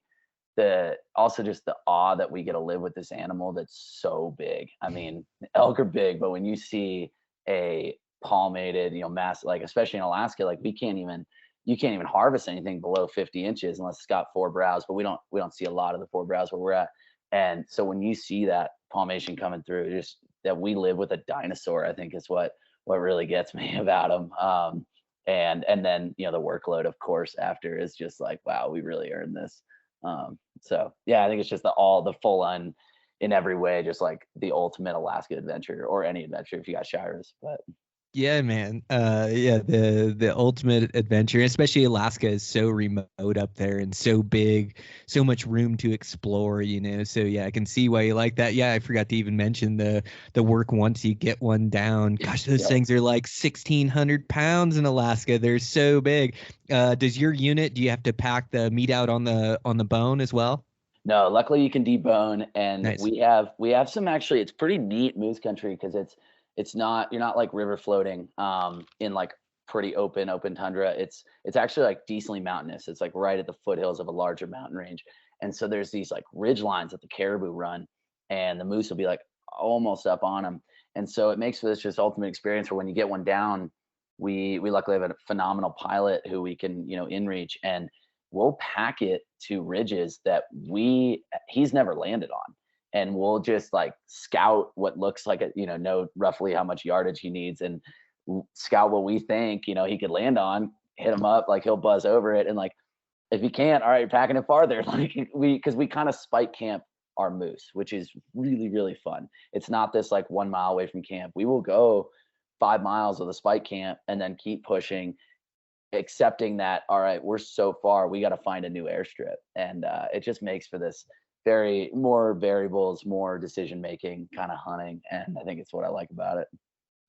also just the awe that we get to live with this animal that's so big. I mean, elk are big, but when you see a palmated, mass, like especially in Alaska, like you can't even harvest anything below 50 inches unless it's got 4 brows, but we don't see a lot of the 4 brows where we're at. And so when you see that palmation coming through, just that we live with a dinosaur, I think is what really gets me about them. And then the workload, of course, after is just like, wow, we really earned this. So yeah, I think it's just the full on in every way, just like the ultimate Alaska adventure, or any adventure if you got Shiras. But Yeah, man. Yeah, the ultimate adventure, especially Alaska, is so remote up there and so big, so much room to explore, So yeah, I can see why you like that. Yeah, I forgot to even mention the work once you get one down. Gosh, those yeah. things are like 1,600 pounds in Alaska. They're so big. Does your unit, do you have to pack the meat out on the bone as well? No, luckily you can debone, and Nice. we have some, actually. It's pretty neat moose country because it's not, you're not like river floating in like pretty open tundra. It's actually like decently mountainous. It's like right at the foothills of a larger mountain range, and so there's these like ridge lines that the caribou run, and the moose will be like almost up on them, and so it makes for this just ultimate experience where when you get one down, we luckily have a phenomenal pilot who we can in reach, and we'll pack it to ridges that he's never landed on, and we'll just like scout what looks like know roughly how much yardage he needs, and scout what we think he could land on, hit him up, like he'll buzz over it, and like if he can't, all right, you're packing it farther. Like because we kind of spike camp our moose, which is really, really fun. It's not this like 1 mile away from camp. We will go 5 miles of the spike camp and then keep pushing, accepting that, all right, we're so far, we got to find a new airstrip. And it just makes for this more variables, more decision making kind of hunting, and I think it's what I like about it.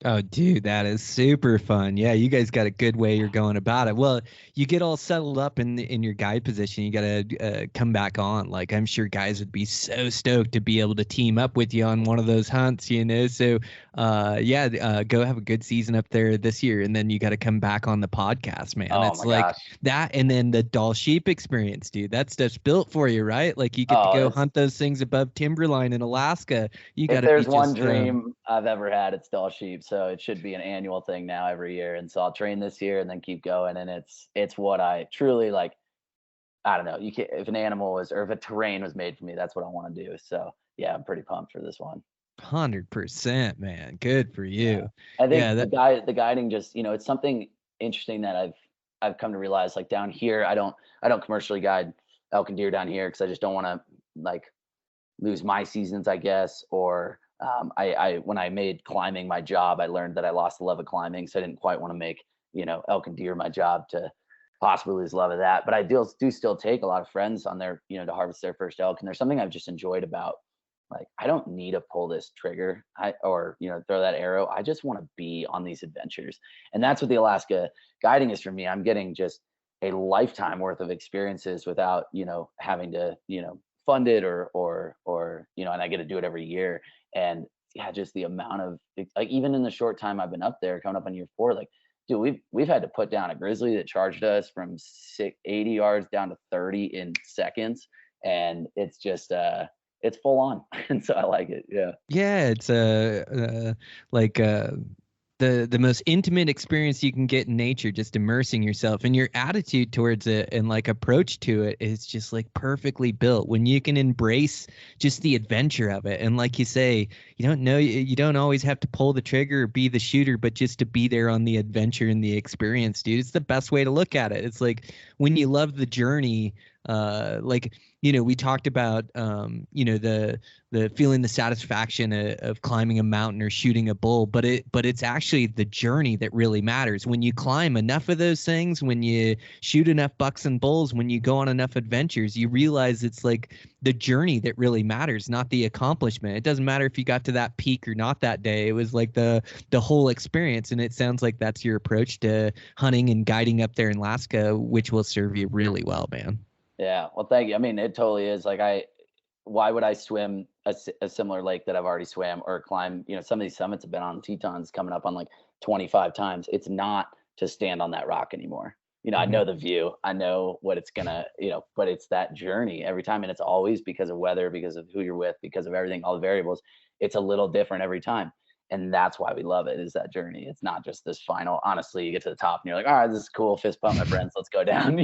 Oh, dude, that is super fun. Yeah, you guys got a good way you're going about it. Well, you get all settled up in your guide position. You got to come back on. Like, I'm sure guys would be so stoked to be able to team up with you on one of those hunts, So, go have a good season up there this year, and then you got to come back on the podcast, man. Oh It's my like gosh. that, and then the Doll Sheep experience, dude. That stuff's built for you, right? Like, you get to Oh, go it's hunt those things above timberline in Alaska. You got If to be there's one just dream I've ever had, it's doll sheep. So it should be an annual thing now every year. And so I'll train this year and then keep going. And it's what I truly like. I don't know. You can If an animal was, or if a terrain was made for me, that's what I want to do. So yeah, I'm pretty pumped for this one. 100%, man. Good for Yeah. you. I Yeah, think the guiding just, it's something interesting that I've come to realize, like down here, I don't commercially guide elk and deer down here because I just don't want to like lose my seasons, I guess. Or I when I made climbing my job, I learned that I lost the love of climbing, so I didn't quite want to make elk and deer my job to possibly lose love of that. But I do still take a lot of friends on their to harvest their first elk, and there's something I've just enjoyed about, like, I don't need to pull this trigger, or throw that arrow. I just want to be on these adventures, and that's what the Alaska guiding is for me. I'm getting just a lifetime worth of experiences without having to fund it, or and I get to do it every year. And yeah, just the amount of, like, even in the short time I've been up there, coming up on year 4, like, dude, we've had to put down a grizzly that charged us from 80 yards down to 30 in seconds. And it's just it's full on. And so I like it. Yeah. Yeah, it's like the most intimate experience you can get in nature, just immersing yourself, and your attitude towards it and like approach to it is just like perfectly built when you can embrace just the adventure of it. And like you say, you don't always have to pull the trigger or be the shooter, but just to be there on the adventure and the experience, dude. It's the best way to look at it. It's like when you love the journey, like, we talked about, the feeling the satisfaction of climbing a mountain or shooting a bull, but it's actually the journey that really matters. When you climb enough of those things, when you shoot enough bucks and bulls, when you go on enough adventures, you realize it's like the journey that really matters, not the accomplishment. It doesn't matter if you got to that peak or not that day. It was like the whole experience. And it sounds like that's your approach to hunting and guiding up there in Alaska, which will serve you really well, man. Yeah. Well, thank you. I mean, it totally is. Like, why would I swim a similar lake that I've already swam, or climb, some of these summits have been on Tetons coming up on like 25 times. It's not to stand on that rock anymore. I know the view, I know what it's gonna, but it's that journey every time. And it's always because of weather, because of who you're with, because of everything, all the variables. It's a little different every time. And that's why we love it, is that journey. It's not just this final, honestly, you get to the top and you're like, all right, this is cool. Fist bump, my friends, let's go down,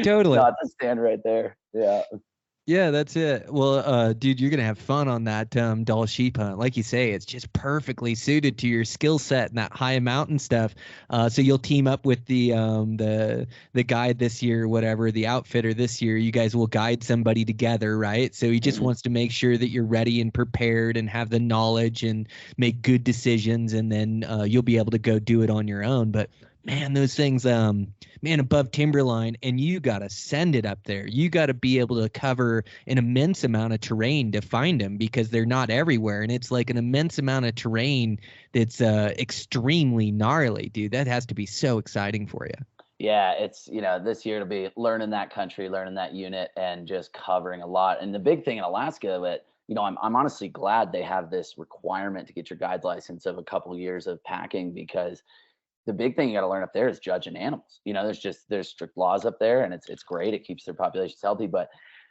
Totally. Not to stand right there. Yeah. Yeah, that's it. Well, dude, you're gonna have fun on that Dall sheep hunt. Like you say, it's just perfectly suited to your skill set and that high mountain stuff. So you'll team up with the guide this year, whatever, the outfitter this year. You guys will guide somebody together, right? So he just wants to make sure that you're ready and prepared and have the knowledge and make good decisions, and then you'll be able to go do it on your own. But man, those things, above timberline, and you got to send it up there. You got to be able to cover an immense amount of terrain to find them, because they're not everywhere. And it's like an immense amount of terrain that's extremely gnarly, dude. That has to be so exciting for you. Yeah, it's, this year to be learning that country, learning that unit, and just covering a lot. And the big thing in Alaska that, I'm honestly glad they have this requirement to get your guide license of a couple of years of packing, because the big thing you got to learn up there is judging animals. There's strict laws up there, and it's great. It keeps their populations healthy. But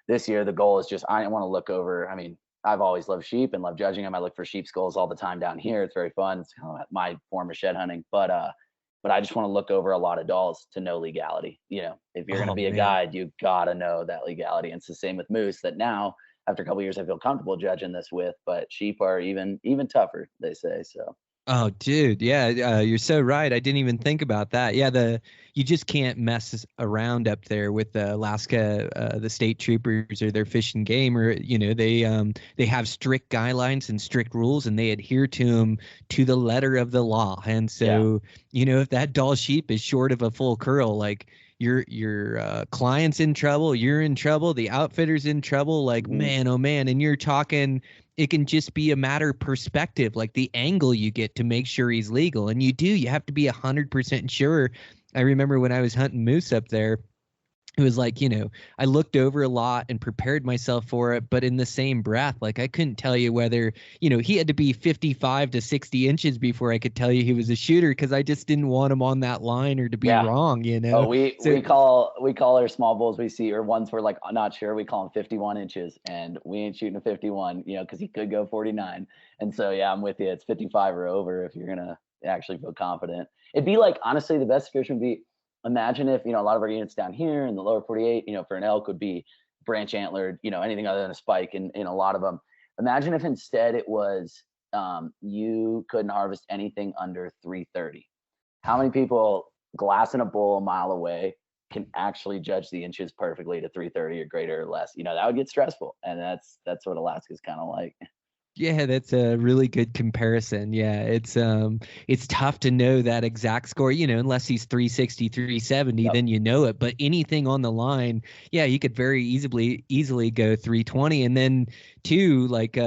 this year, the goal is just, I want to look over. I mean, I've always loved sheep and love judging them. I look for sheep skulls all the time down here. It's very fun. It's kind of my form of shed hunting. But I just want to look over a lot of dolls to know legality. If you're going to be a guide, you got to know that legality. And it's the same with moose, that now, after a couple of years, I feel comfortable judging this with. But sheep are even tougher, they say. So. Oh, dude. Yeah. You're so right. I didn't even think about that. Yeah. You just can't mess around up there with the Alaska, the state troopers or their fish and game, or, they have strict guidelines and strict rules, and they adhere to them to the letter of the law. And so, if that Dall sheep is short of a full curl, like, your client's in trouble, you're in trouble, the outfitter's in trouble, like, man, oh man. And you're talking, it can just be a matter of perspective, like the angle you get to make sure he's legal. And you have to be 100% sure. I remember when I was hunting moose up there, it was like, I looked over a lot and prepared myself for it, but in the same breath, like, I couldn't tell you whether, he had to be 55 to 60 inches before I could tell you he was a shooter, because I just didn't want him on that line or to be wrong, Oh, we call our small bulls we see, or ones we're like not sure, we call them 51 inches, and we ain't shooting a 51, because he could go 49. And so, yeah, I'm with you. It's 55 or over if you're going to actually feel confident. It'd be like, honestly, the best description would be, imagine if, a lot of our units down here in the lower 48, for an elk would be branch antlered, anything other than a spike in a lot of them. Imagine if instead it was, you couldn't harvest anything under 330. How many people glassing a bull a mile away can actually judge the inches perfectly to 330 or greater or less? That would get stressful. And that's what Alaska's kind of like. Yeah, that's a really good comparison. Yeah, it's tough to know that exact score, unless he's 360, 370, then you know it. But anything on the line, yeah, you could very easily go 320. And then too, like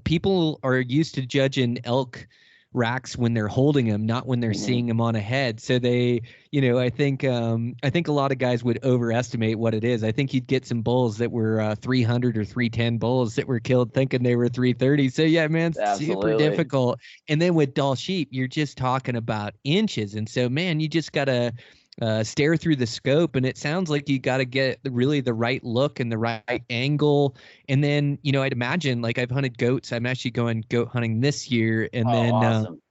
people are used to judging elk racks when they're holding them, not when they're seeing them on a head. So they, I think a lot of guys would overestimate what it is. I think you'd get some bulls that were 300 or 310 bulls that were killed thinking they were 330. So yeah, man, it's super difficult. And then with Dall sheep, you're just talking about inches. And so, man, you just gotta stare through the scope, and it sounds like you got to get really the right look and the right angle. And then, I'd imagine, like, I've hunted goats. I'm actually going goat hunting this year. And Oh, then, awesome.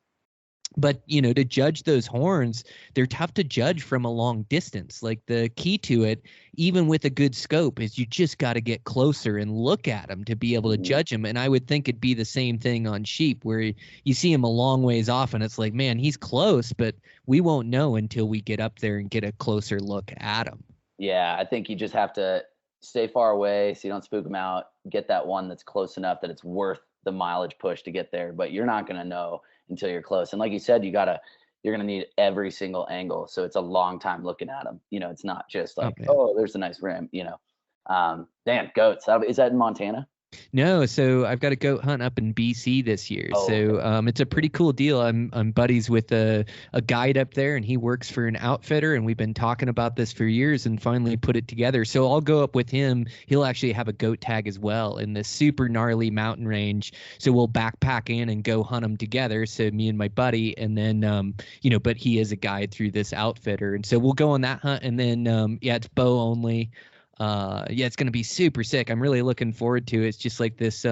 but to judge those horns, they're tough to judge from a long distance. Like, the key to it, even with a good scope, is you just got to get closer and look at them to be able to judge them. And I would think it'd be the same thing on sheep, where you see them a long ways off and it's like, man, he's close, but we won't know until we get up there and get a closer look at him. Yeah, I think you just have to stay far away so you don't spook them out. Get that one that's close enough that it's worth the mileage push to get there, but you're not going to know until you're close. And like you said, you're going to need every single angle. So it's a long time looking at them. It's not just like, oh, there's a nice rim, damn, goats. Is that in Montana? No, so I've got a goat hunt up in BC this year. It's a pretty cool deal. I'm buddies with a guide up there, and he works for an outfitter, and we've been talking about this for years and finally put it together. So I'll go up with him. He'll actually have a goat tag as well in this super gnarly mountain range. So we'll backpack in and go hunt them together. So me and my buddy, and then but he is a guide through this outfitter, and so we'll go on that hunt. And then it's bow only. It's going to be super sick. I'm really looking forward to it. It's just like this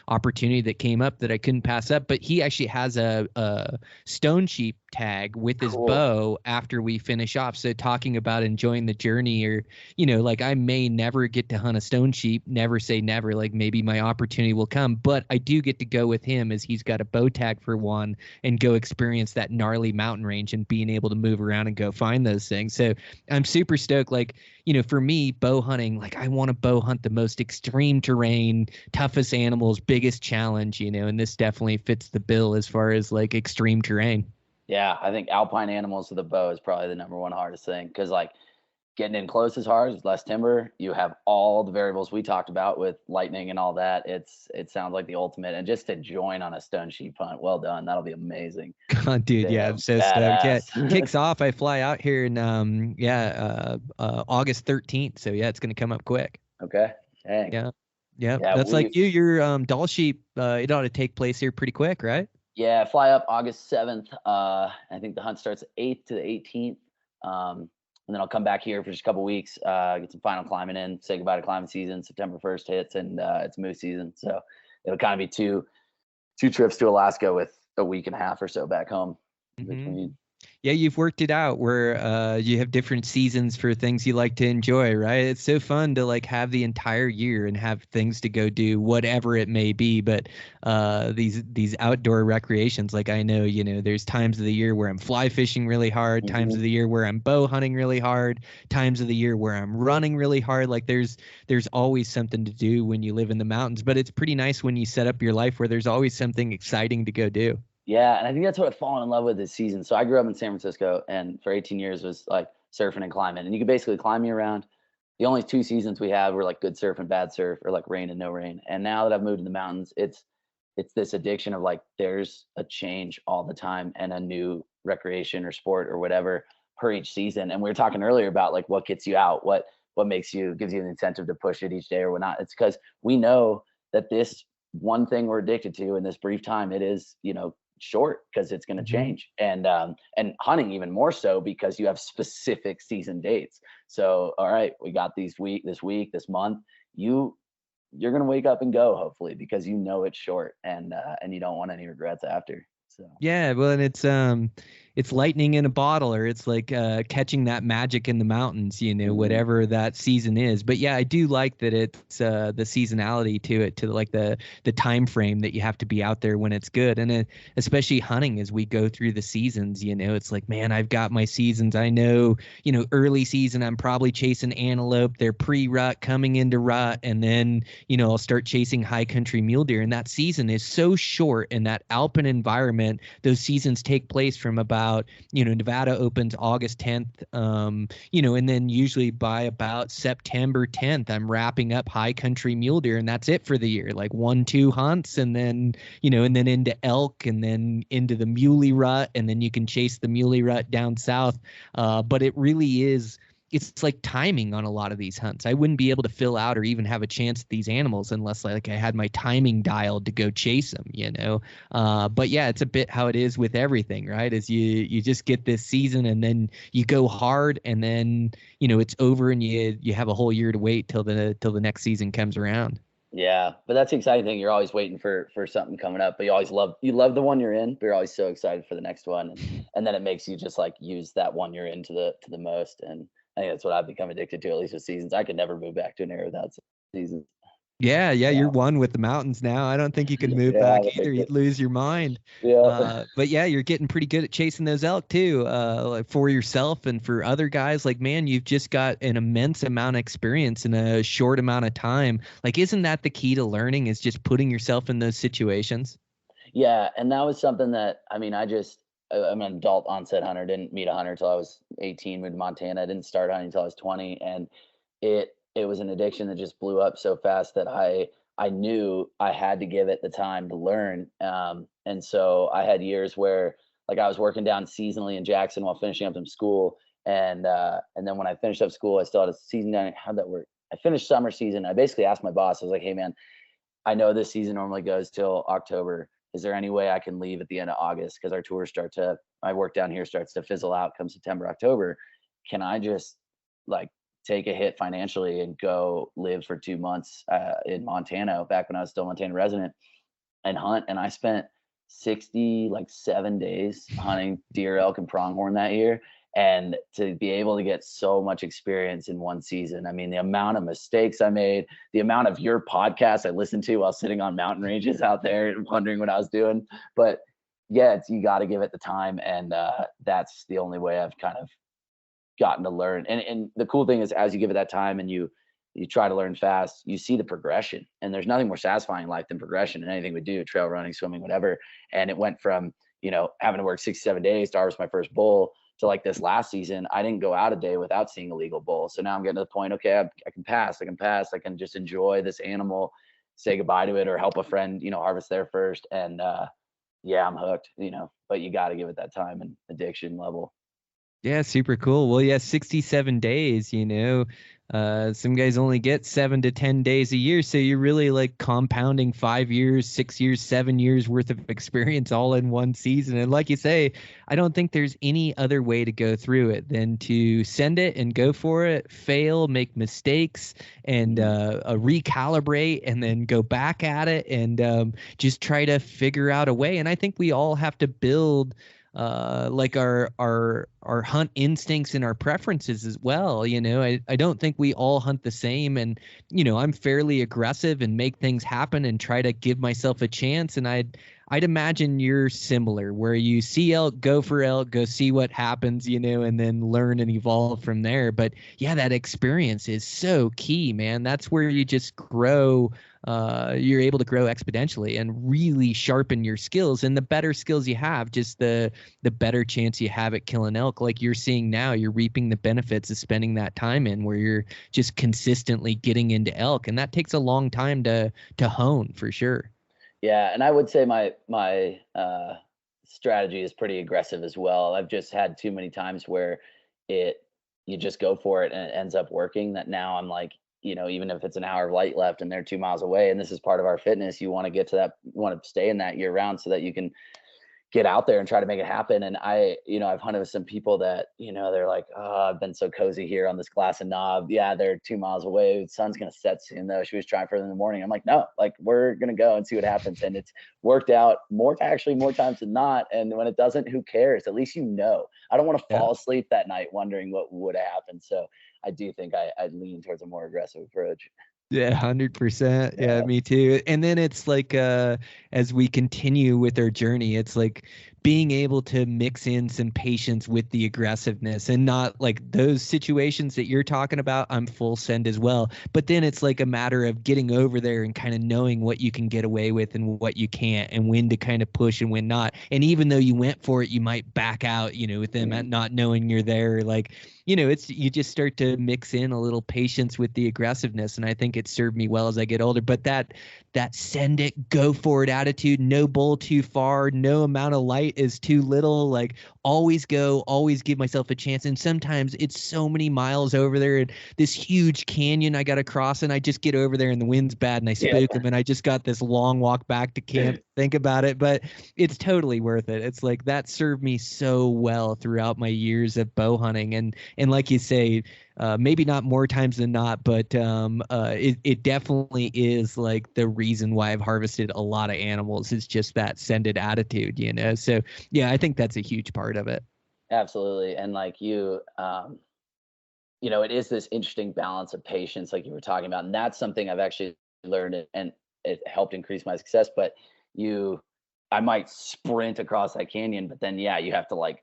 opportunity that came up that I couldn't pass up. But he actually has a stone sheep tag with his bow after we finish off. So talking about enjoying the journey, or like, I may never get to hunt a stone sheep, never say never, like maybe my opportunity will come, but I do get to go with him as he's got a bow tag for one, and go experience that gnarly mountain range and being able to move around and go find those things. So I'm super stoked. Like, for me, bow hunting, like, I want to bow hunt the most extreme terrain, toughest animals, biggest challenge, and this definitely fits the bill as far as like extreme terrain. Yeah, I think alpine animals with a bow is probably the number one hardest thing, because like getting in close is hard. There's less timber. You have all the variables we talked about with lightning and all that. It sounds like the ultimate. And just to join on a stone sheep hunt, well done. That'll be amazing. God, dude, yeah, I'm so stoked. Yeah, kicks off. I fly out here in August 13th. So yeah, it's gonna come up quick. Okay. Dang. Yeah. That's like you. Your doll sheep. It ought to take place here pretty quick, right? Yeah, fly up August 7th. I think the hunt starts 8th to the 18th. And then I'll come back here for just a couple weeks, get some final climbing in, say goodbye to climbing season. September 1st hits, and it's moose season. So it'll kind of be two trips to Alaska with a week and a half or so back home in between. Yeah, you've worked it out where you have different seasons for things you like to enjoy, right? It's so fun to like have the entire year and have things to go do, whatever it may be. But these outdoor recreations, like, I know, there's times of the year where I'm fly fishing really hard, times of the year where I'm bow hunting really hard, times of the year where I'm running really hard. Like, there's always something to do when you live in the mountains. But it's pretty nice when you set up your life where there's always something exciting to go do. Yeah, and I think that's what I've fallen in love with this season. So I grew up in San Francisco, and for 18 years was like surfing and climbing. And you could basically climb year round. The only two seasons we had were like good surf and bad surf, or like rain and no rain. And now that I've moved to the mountains, it's this addiction of like, there's a change all the time and a new recreation or sport or whatever per each season. And we were talking earlier about like what gets you out, what gives you an incentive to push it each day or whatnot. It's because we know that this one thing we're addicted to in this brief time, it is, short, because it's going to change. And hunting even more so, because you have specific season dates. So, all right, we got this week, this month, you're going to wake up and go, hopefully, because it's short, and you don't want any regrets after. So yeah, well, and it's lightning in a bottle, or it's like catching that magic in the mountains, whatever that season is. But yeah, I do like that it's the seasonality to it, to like the time frame that you have to be out there when it's good. And especially hunting, as we go through the seasons, it's like, man, I've got my seasons. I know, early season, I'm probably chasing antelope. They're pre-rut, coming into rut. And then, I'll start chasing high country mule deer. And that season is so short in that alpine environment. Those seasons take place from about, Nevada opens August 10th, and then usually by about September 10th, I'm wrapping up high country mule deer, and that's it for the year. Like 1-2 hunts, and then, and then into elk, and then into the muley rut, and then you can chase the muley rut down south. But it really is it's like timing on a lot of these hunts. I wouldn't be able to fill out or even have a chance at these animals unless like I had my timing dialed to go chase them, but yeah, it's a bit how it is with everything, right? Is you just get this season and then you go hard and then, it's over and you have a whole year to wait till the next season comes around. Yeah, but that's the exciting thing. You're always waiting for something coming up, but you love the one you're in, but you're always so excited for the next one, and then it makes you just like use that one you're in to the most. And I think that's what I've become addicted to, at least with seasons. I could never move back to an area without seasons. Yeah, you're Wow. one with the mountains now. I don't think you can move Yeah, back either. You'd lose your mind. yeah. But yeah, you're getting pretty good at chasing those elk too. Like for yourself and for other guys. Like, man, you've just got an immense amount of experience in a short amount of time. Like, isn't that the key to learning? Is just putting yourself in those situations? Yeah, and that was something that I'm an adult onset hunter. Didn't meet a hunter until I was 18. Moved to Montana. Didn't start hunting until I was 20, and it was an addiction that just blew up so fast that I knew I had to give it the time to learn. And so I had years where like I was working down seasonally in Jackson while finishing up some school, and then when I finished up school, I still had a season down. How'd that work? I finished summer season. I basically asked my boss. I was like, "Hey, man, I know this season normally goes till October. Is there any way I can leave at the end of August? Because my work down here starts to fizzle out come September, October. Can I just like take a hit financially and go live for 2 months in Montana back when I was still a Montana resident and hunt?" And I spent 7 days hunting deer, elk, and pronghorn that year. And to be able to get so much experience in one season, I mean, the amount of mistakes I made, the amount of your podcasts I listened to while sitting on mountain ranges out there wondering what I was doing. But yeah, you got to give it the time. And that's the only way I've kind of gotten to learn. And the cool thing is, as you give it that time and you try to learn fast, you see the progression. And there's nothing more satisfying in life than progression in anything we do, trail running, swimming, whatever. And it went from, having to work 6, 7 days to harvest my first bull to like this last season, I didn't go out a day without seeing a legal bull. So now I'm getting to the point, okay, I can pass. I can just enjoy this animal, say goodbye to it, or help a friend, harvest there first. And yeah, I'm hooked, but you got to give it that time and addiction level. Yeah, super cool. Well, yeah, 67 days, some guys only get 7 to 10 days a year. So you're really like compounding 5 years, 6 years, 7 years worth of experience all in one season. And like you say, I don't think there's any other way to go through it than to send it and go for it, fail, make mistakes, and recalibrate, and then go back at it and just try to figure out a way. And I think we all have to build like our hunt instincts and our preferences as well. I don't think we all hunt the same, and I'm fairly aggressive and make things happen and try to give myself a chance. And I'd imagine you're similar, where you see elk, go for elk, go see what happens, and then learn and evolve from there. But yeah, that experience is so key, man. That's where you just grow. You're able to grow exponentially and really sharpen your skills. And the better skills you have, just the better chance you have at killing elk. Like you're seeing now, you're reaping the benefits of spending that time in, where you're just consistently getting into elk. And that takes a long time to hone, for sure. Yeah, and I would say my strategy is pretty aggressive as well. I've just had too many times where you just go for it and it ends up working, that now I'm like, even if it's an hour of light left and they're 2 miles away, and this is part of our fitness, you want to get to that, you want to stay in that year round so that you can get out there and try to make it happen. And I've hunted with some people that, they're like, "Oh, I've been so cozy here on this glass and knob." Yeah, they're 2 miles away. The sun's going to set soon though. She was trying for them in the morning. I'm like, no, like we're going to go and see what happens. And it's worked out more times than not. And when it doesn't, who cares? At least, I don't want to fall asleep that night wondering what would have happened. So I do think I lean towards a more aggressive approach. Yeah, 100%. Yeah, me too. And then it's like, as we continue with our journey, it's like being able to mix in some patience with the aggressiveness, and not like those situations that you're talking about. I'm full send as well. But then it's like a matter of getting over there and kind of knowing what you can get away with and what you can't, and when to kind of push and when not. And even though you went for it, you might back out, with them not knowing you're there. Like, you just start to mix in a little patience with the aggressiveness. And I think it served me well as I get older. But that send it, go for it attitude, no bull too far, no amount of light late is too little. Like always go, always give myself a chance. And sometimes it's so many miles over there and this huge canyon I got to cross, and I just get over there and the wind's bad and I spook them, and I just got this long walk back to camp. Think about it, but it's totally worth it. It's like that served me so well throughout my years of bow hunting, and like you say, maybe not more times than not, but it definitely is like the reason why I've harvested a lot of animals. Is just that send-it attitude, you know? So yeah, I think that's a huge part of it. Absolutely. And like you know, it is this interesting balance of patience, like you were talking about. And that's something I've actually learned, and it helped increase my success. But I might sprint across that canyon, but then, yeah, you have to like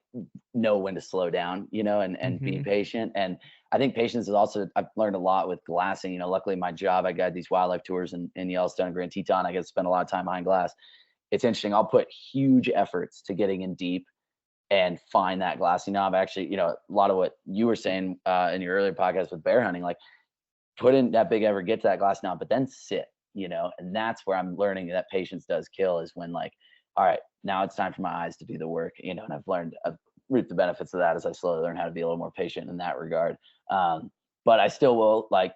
know when to slow down, you know, and be patient. And I think patience is also, I've learned a lot with glassing. You know, luckily my job, I guide these wildlife tours in Yellowstone and Grand Teton. I get to spend a lot of time behind glass. It's interesting. I'll put huge efforts to getting in deep and find that glassy knob. Actually, you know, a lot of what you were saying in your earlier podcast with bear hunting, like put in that big effort, get to that glassy knob, but then sit, you know, and that's where I'm learning that patience does kill, is when like, all right, now it's time for my eyes to do the work, you know, and I've reaped the benefits of that as I slowly learn how to be a little more patient in that regard. But I still will like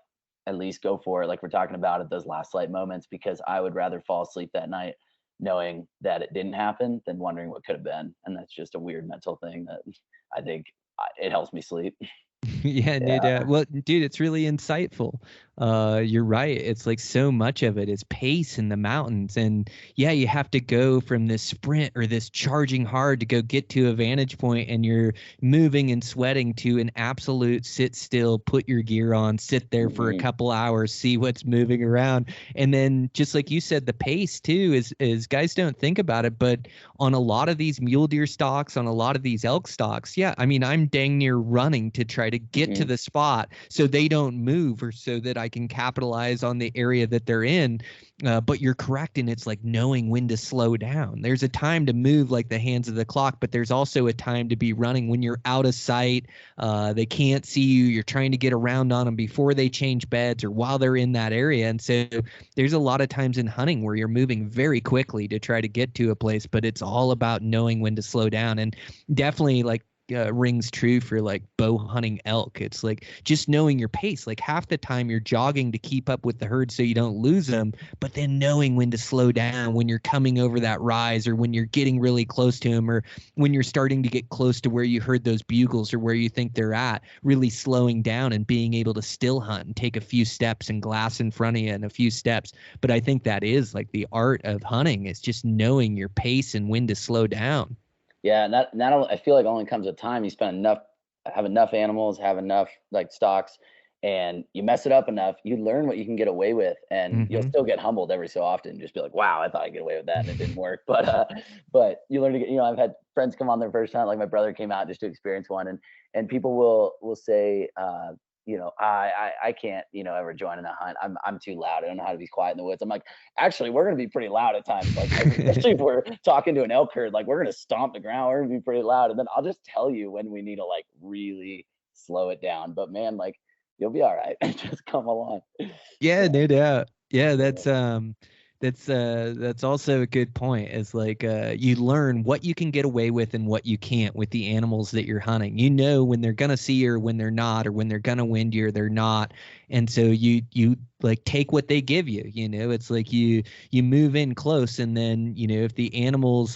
at least go for it, like we're talking about at those last light moments, because I would rather fall asleep that night knowing that it didn't happen than wondering what could have been. And that's just a weird mental thing that I think it helps me sleep. Yeah, no Yeah. doubt. Well, dude, it's really insightful. You're right. It's like so much of it is pace in the mountains. And yeah, you have to go from this sprint or this charging hard to go get to a vantage point, and you're moving and sweating to an absolute sit still, put your gear on, sit there for a couple hours, see what's moving around. And then just like you said, the pace too is guys don't think about it, but on a lot of these mule deer stalks, on a lot of these elk stalks, yeah, I mean, I'm dang near running to try to get to the spot so they don't move, or so that I can capitalize on the area that they're in. But you're correct, and it's like knowing when to slow down. There's a time to move like the hands of the clock, but there's also a time to be running when you're out of sight. They can't see you. You're trying to get around on them before they change beds or while they're in that area. And so there's a lot of times in hunting where you're moving very quickly to try to get to a place, but it's all about knowing when to slow down. And definitely like rings true for like bow hunting elk. It's like just knowing your pace. Like half the time you're jogging to keep up with the herd so you don't lose them, but then knowing when to slow down when you're coming over that rise, or when you're getting really close to them, or when you're starting to get close to where you heard those bugles or where you think they're at, really slowing down and being able to still hunt and take a few steps and glass in front of you and a few steps. But I think that is like the art of hunting, is just knowing your pace and when to slow down. Yeah, and that I feel like only comes with time. You have enough animals, have enough like stocks, and you mess it up enough, you learn what you can get away with, and you'll still get humbled every so often. Just be like, wow, I thought I'd get away with that, and it didn't work. But you learn to get. You know, I've had friends come on their first hunt. Like my brother came out just to experience one, and people will say, you know, I can't, you know, ever join in a hunt. I'm too loud. I don't know how to be quiet in the woods. I'm like, actually, we're gonna be pretty loud at times. Like, especially if we're talking to an elk herd, like we're gonna stomp the ground. We're gonna be pretty loud, and then I'll just tell you when we need to like really slow it down. But man, like you'll be all right. Just come along. Yeah, no doubt. Yeah, that's also a good point. Is like you learn what you can get away with and what you can't with the animals that you're hunting. You know when they're gonna see you or when they're not, or when they're gonna wind you or they're not. And so you like take what they give you. You know, it's like you move in close, and then you know if the animals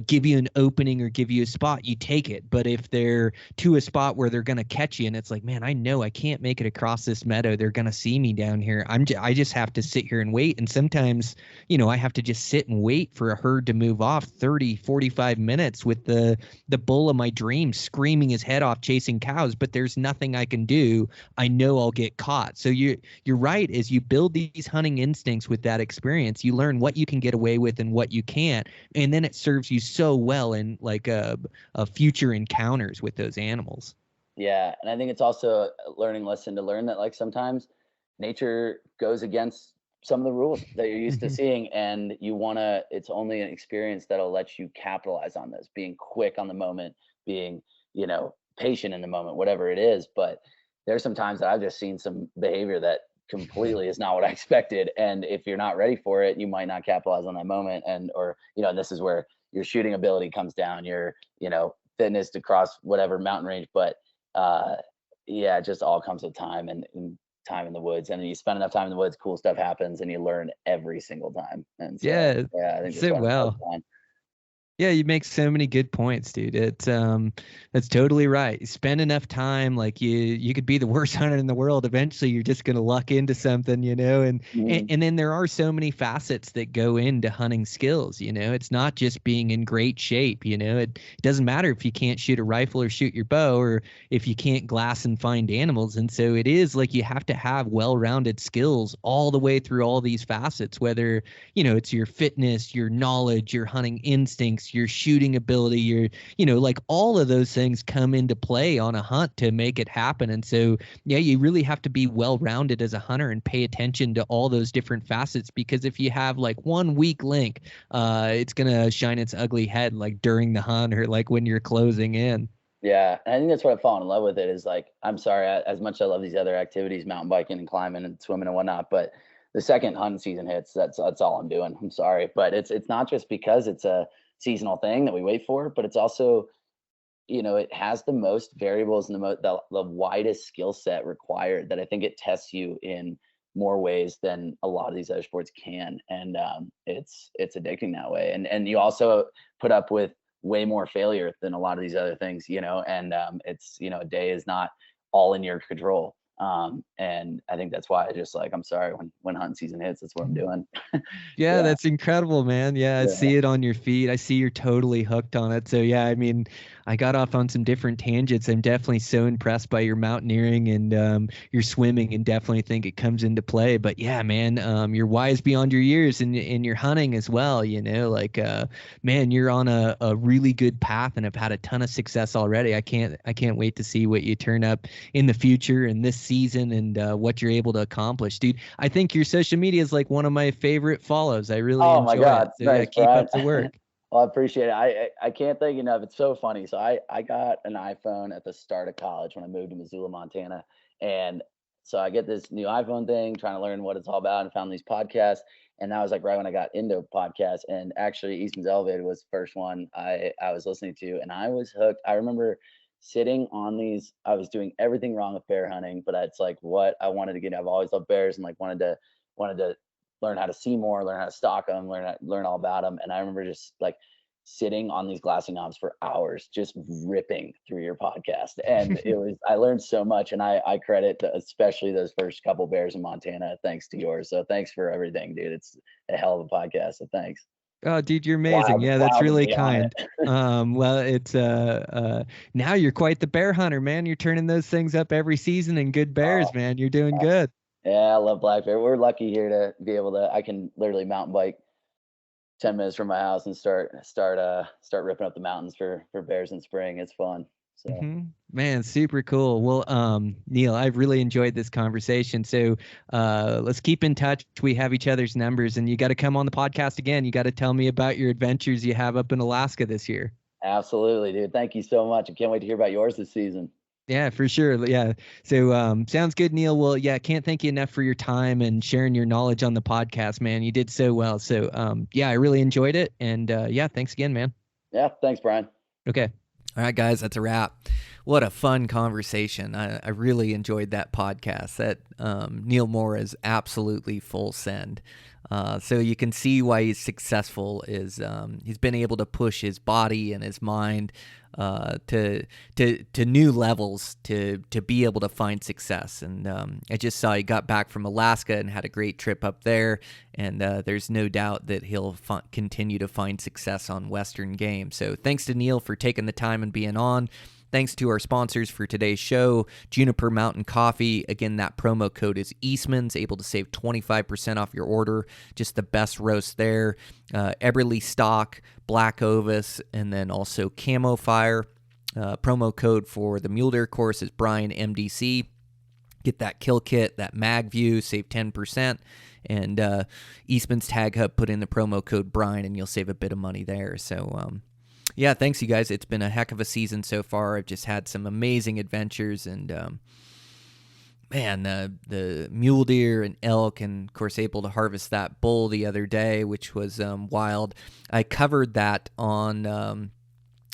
give you an opening or give you a spot, you take it. But if they're to a spot where they're gonna catch you, and it's like, man, I know I can't make it across this meadow. They're gonna see me down here. I just have to sit here and wait. And sometimes, you know, I have to just sit and wait for a herd to move off 30, 45 minutes with the bull of my dreams screaming his head off chasing cows, but there's nothing I can do. I know I'll get caught. So you're right. As you build these hunting instincts with that experience, you learn what you can get away with and what you can't. And then it serves you so well in like a future encounters with those animals. Yeah, and I think it's also a learning lesson to learn that like sometimes nature goes against some of the rules that you're used to seeing, and it's only an experience that'll let you capitalize on this, being quick on the moment, being, you know, patient in the moment, whatever it is. But there's some times that I've just seen some behavior that completely is not what I expected. And if you're not ready for it, you might not capitalize on that moment. And, or, you know, and this is where your shooting ability comes down, your, fitness to cross whatever mountain range. But yeah, it just all comes with time and time in the woods. And then you spend enough time in the woods, cool stuff happens, and you learn every single time. And so, Yeah, yeah, I think that's so why I'm so well. fun. Yeah, you make so many good points, dude. That's totally right. You spend enough time, like you could be the worst hunter in the world. Eventually, you're just gonna luck into something, and Mhm. and then there are so many facets that go into hunting skills. It's not just being in great shape. It doesn't matter if you can't shoot a rifle or shoot your bow, or if you can't glass and find animals. And so it is like you have to have well-rounded skills all the way through all these facets, whether it's your fitness, your knowledge, your hunting instincts, your shooting ability, like all of those things come into play on a hunt to make it happen. And so, yeah, you really have to be well-rounded as a hunter and pay attention to all those different facets, because if you have like one weak link, it's going to shine its ugly head like during the hunt or like when you're closing in. Yeah, and I think that's what I've fallen in love with it is like, I'm sorry, as much as I love these other activities, mountain biking and climbing and swimming and whatnot, but the second hunting season hits, that's all I'm doing. I'm sorry, but it's not just because it's a seasonal thing that we wait for, but it's also, it has the most variables and the widest skill set required, that I think it tests you in more ways than a lot of these other sports can. And it's addicting that way. And you also put up with way more failure than a lot of these other things, and it's, a day is not all in your control. And I think that's why I just like, I'm sorry, when hunting season hits, that's what I'm doing. Yeah, Yeah. that's incredible, man. Yeah, I Yeah. see it on your feed. I see you're totally hooked on it. So yeah, I mean, I got off on some different tangents. I'm definitely so impressed by your mountaineering and your swimming, and definitely think it comes into play. But yeah, man, you're wise beyond your years in your hunting as well. Like man, you're on a really good path and have had a ton of success already. I can't wait to see what you turn up in the future and this season, and what you're able to accomplish, dude. I think your social media is like one of my favorite follows. I really Oh my enjoy it. God. So yeah, Thanks, keep Brian. up the work. Well, I appreciate it. I can't thank you enough. It's so funny. So I got an iPhone at the start of college when I moved to Missoula, Montana. And so I get this new iPhone thing, trying to learn what it's all about, and found these podcasts. And that was like right when I got into podcasts. And actually Eastman's Elevated was the first one I was listening to, and I was hooked. I remember sitting on these, I was doing everything wrong with bear hunting, but it's like what I wanted to get. I've always loved bears and like wanted to learn how to see more, learn how to stalk them, learn all about them. And I remember just like sitting on these glassy knobs for hours, just ripping through your podcast. And I learned so much. And I credit especially those first couple bears in Montana, thanks to yours. So thanks for everything, dude. It's a hell of a podcast. So thanks. Oh, dude, you're amazing. Yeah, that's Wild to really be on kind. it. Well, it's now you're quite the bear hunter, man. You're turning those things up every season, and good bears, Oh, man. You're doing good. yeah, I love black bear. We're lucky here to be able to, I can literally mountain bike 10 minutes from my house and start ripping up the mountains for bears in spring. It's fun. So Man, super cool. Well, Neil, I've really enjoyed this conversation. So let's keep in touch. We have each other's numbers, and you got to come on the podcast again. You got to tell me about your adventures you have up in Alaska this year. absolutely, dude. Thank you so much. I can't wait to hear about yours this season. Yeah, for sure. Yeah. So sounds good, Neil. Well, yeah, can't thank you enough for your time and sharing your knowledge on the podcast, man. You did so well. So yeah, I really enjoyed it. And yeah, thanks again, man. Yeah, thanks, Brian. Okay. All right, guys, that's a wrap. What a fun conversation. I really enjoyed that podcast. That Neil Moore is absolutely full send. So you can see why he's successful is he's been able to push his body and his mind to new levels to be able to find success. And I just saw he got back from Alaska and had a great trip up there. And there's no doubt that he'll continue to find success on Western game. So thanks to Neil for taking the time and being on. Thanks to our sponsors for today's show, Juniper Mountain Coffee. Again, that promo code is Eastmans, able to save 25% off your order. Just the best roast there. Eberly Stock, Black Ovis, and then also Camo Fire. Promo code for the Mule Deer course is Brian MDC. Get that kill kit, that mag view, save 10%. And Eastman's Tag Hub, put in the promo code Brian, and you'll save a bit of money there. So, yeah, thanks, you guys. It's been a heck of a season so far. I've just had some amazing adventures, and man, the mule deer and elk, and of course able to harvest that bull the other day, which was wild. I covered that on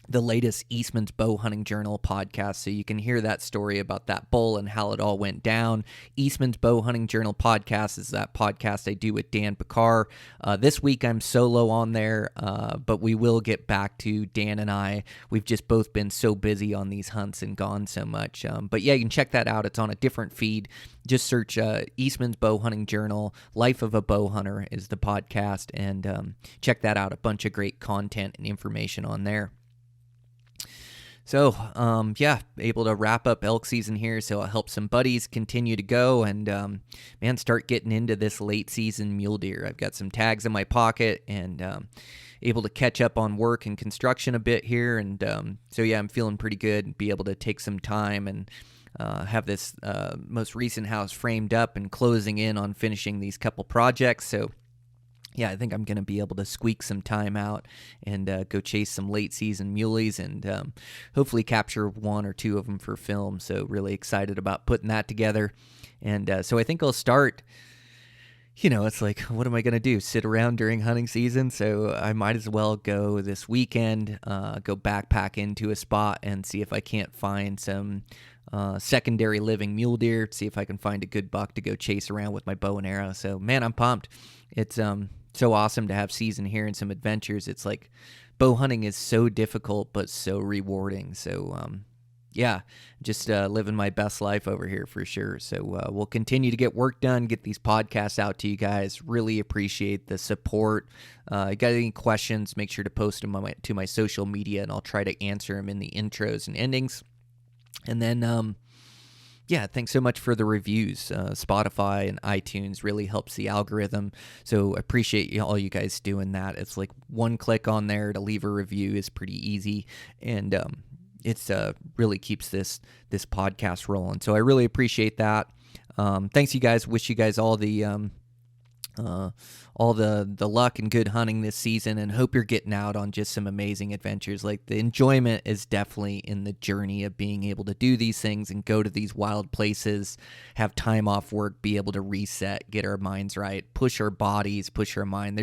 the latest Eastman's Bow Hunting Journal podcast, so you can hear that story about that bull and how it all went down. Eastman's Bow Hunting Journal podcast is that podcast I do with Dan Picard. This week I'm solo on there, but we will get back to Dan and I. We've just both been so busy on these hunts and gone so much. But yeah, you can check that out. It's on a different feed. Just search Eastman's Bow Hunting Journal. Life of a Bow Hunter is the podcast, and check that out. A bunch of great content and information on there. So, yeah, able to wrap up elk season here, so I'll help some buddies continue to go and, man, start getting into this late season mule deer. I've got some tags in my pocket and able to catch up on work and construction a bit here. And so, yeah, I'm feeling pretty good, be able to take some time and have this most recent house framed up and closing in on finishing these couple projects. So, yeah, I think I'm going to be able to squeak some time out and go chase some late season muleys and hopefully capture one or two of them for film. So really excited about putting that together. And so I think I'll start, it's like, what am I going to do? Sit around during hunting season? So I might as well go this weekend, go backpack into a spot and see if I can't find some secondary living mule deer, see if I can find a good buck to go chase around with my bow and arrow. So, man, I'm pumped. It's so awesome to have season here and some adventures. It's like bow hunting is so difficult but so rewarding. So yeah, just living my best life over here for sure. So we'll continue to get work done, get these podcasts out to you guys. Really appreciate the support. You got any questions, make sure to post them on to my social media, and I'll try to answer them in the intros and endings. And then yeah, thanks so much for the reviews. Spotify and iTunes really helps the algorithm. So appreciate all you guys doing that. It's like one click on there to leave a review is pretty easy. And it's really keeps this podcast rolling. So I really appreciate that. Thanks, you guys. Wish you guys all the luck and good hunting this season, and hope you're getting out on just some amazing adventures. Like, the enjoyment is definitely in the journey of being able to do these things and go to these wild places, have time off work, be able to reset, get our minds right, push our bodies, push our mind.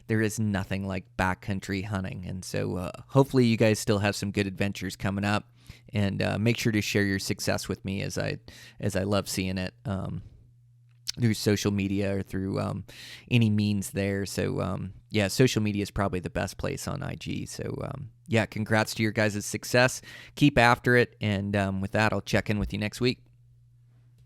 There is nothing like backcountry hunting. And so hopefully you guys still have some good adventures coming up, and make sure to share your success with me as I love seeing it. Through social media or through any means there. So, yeah, social media is probably the best place on IG. So, yeah, congrats to your guys' success. Keep after it. And with that, I'll check in with you next week.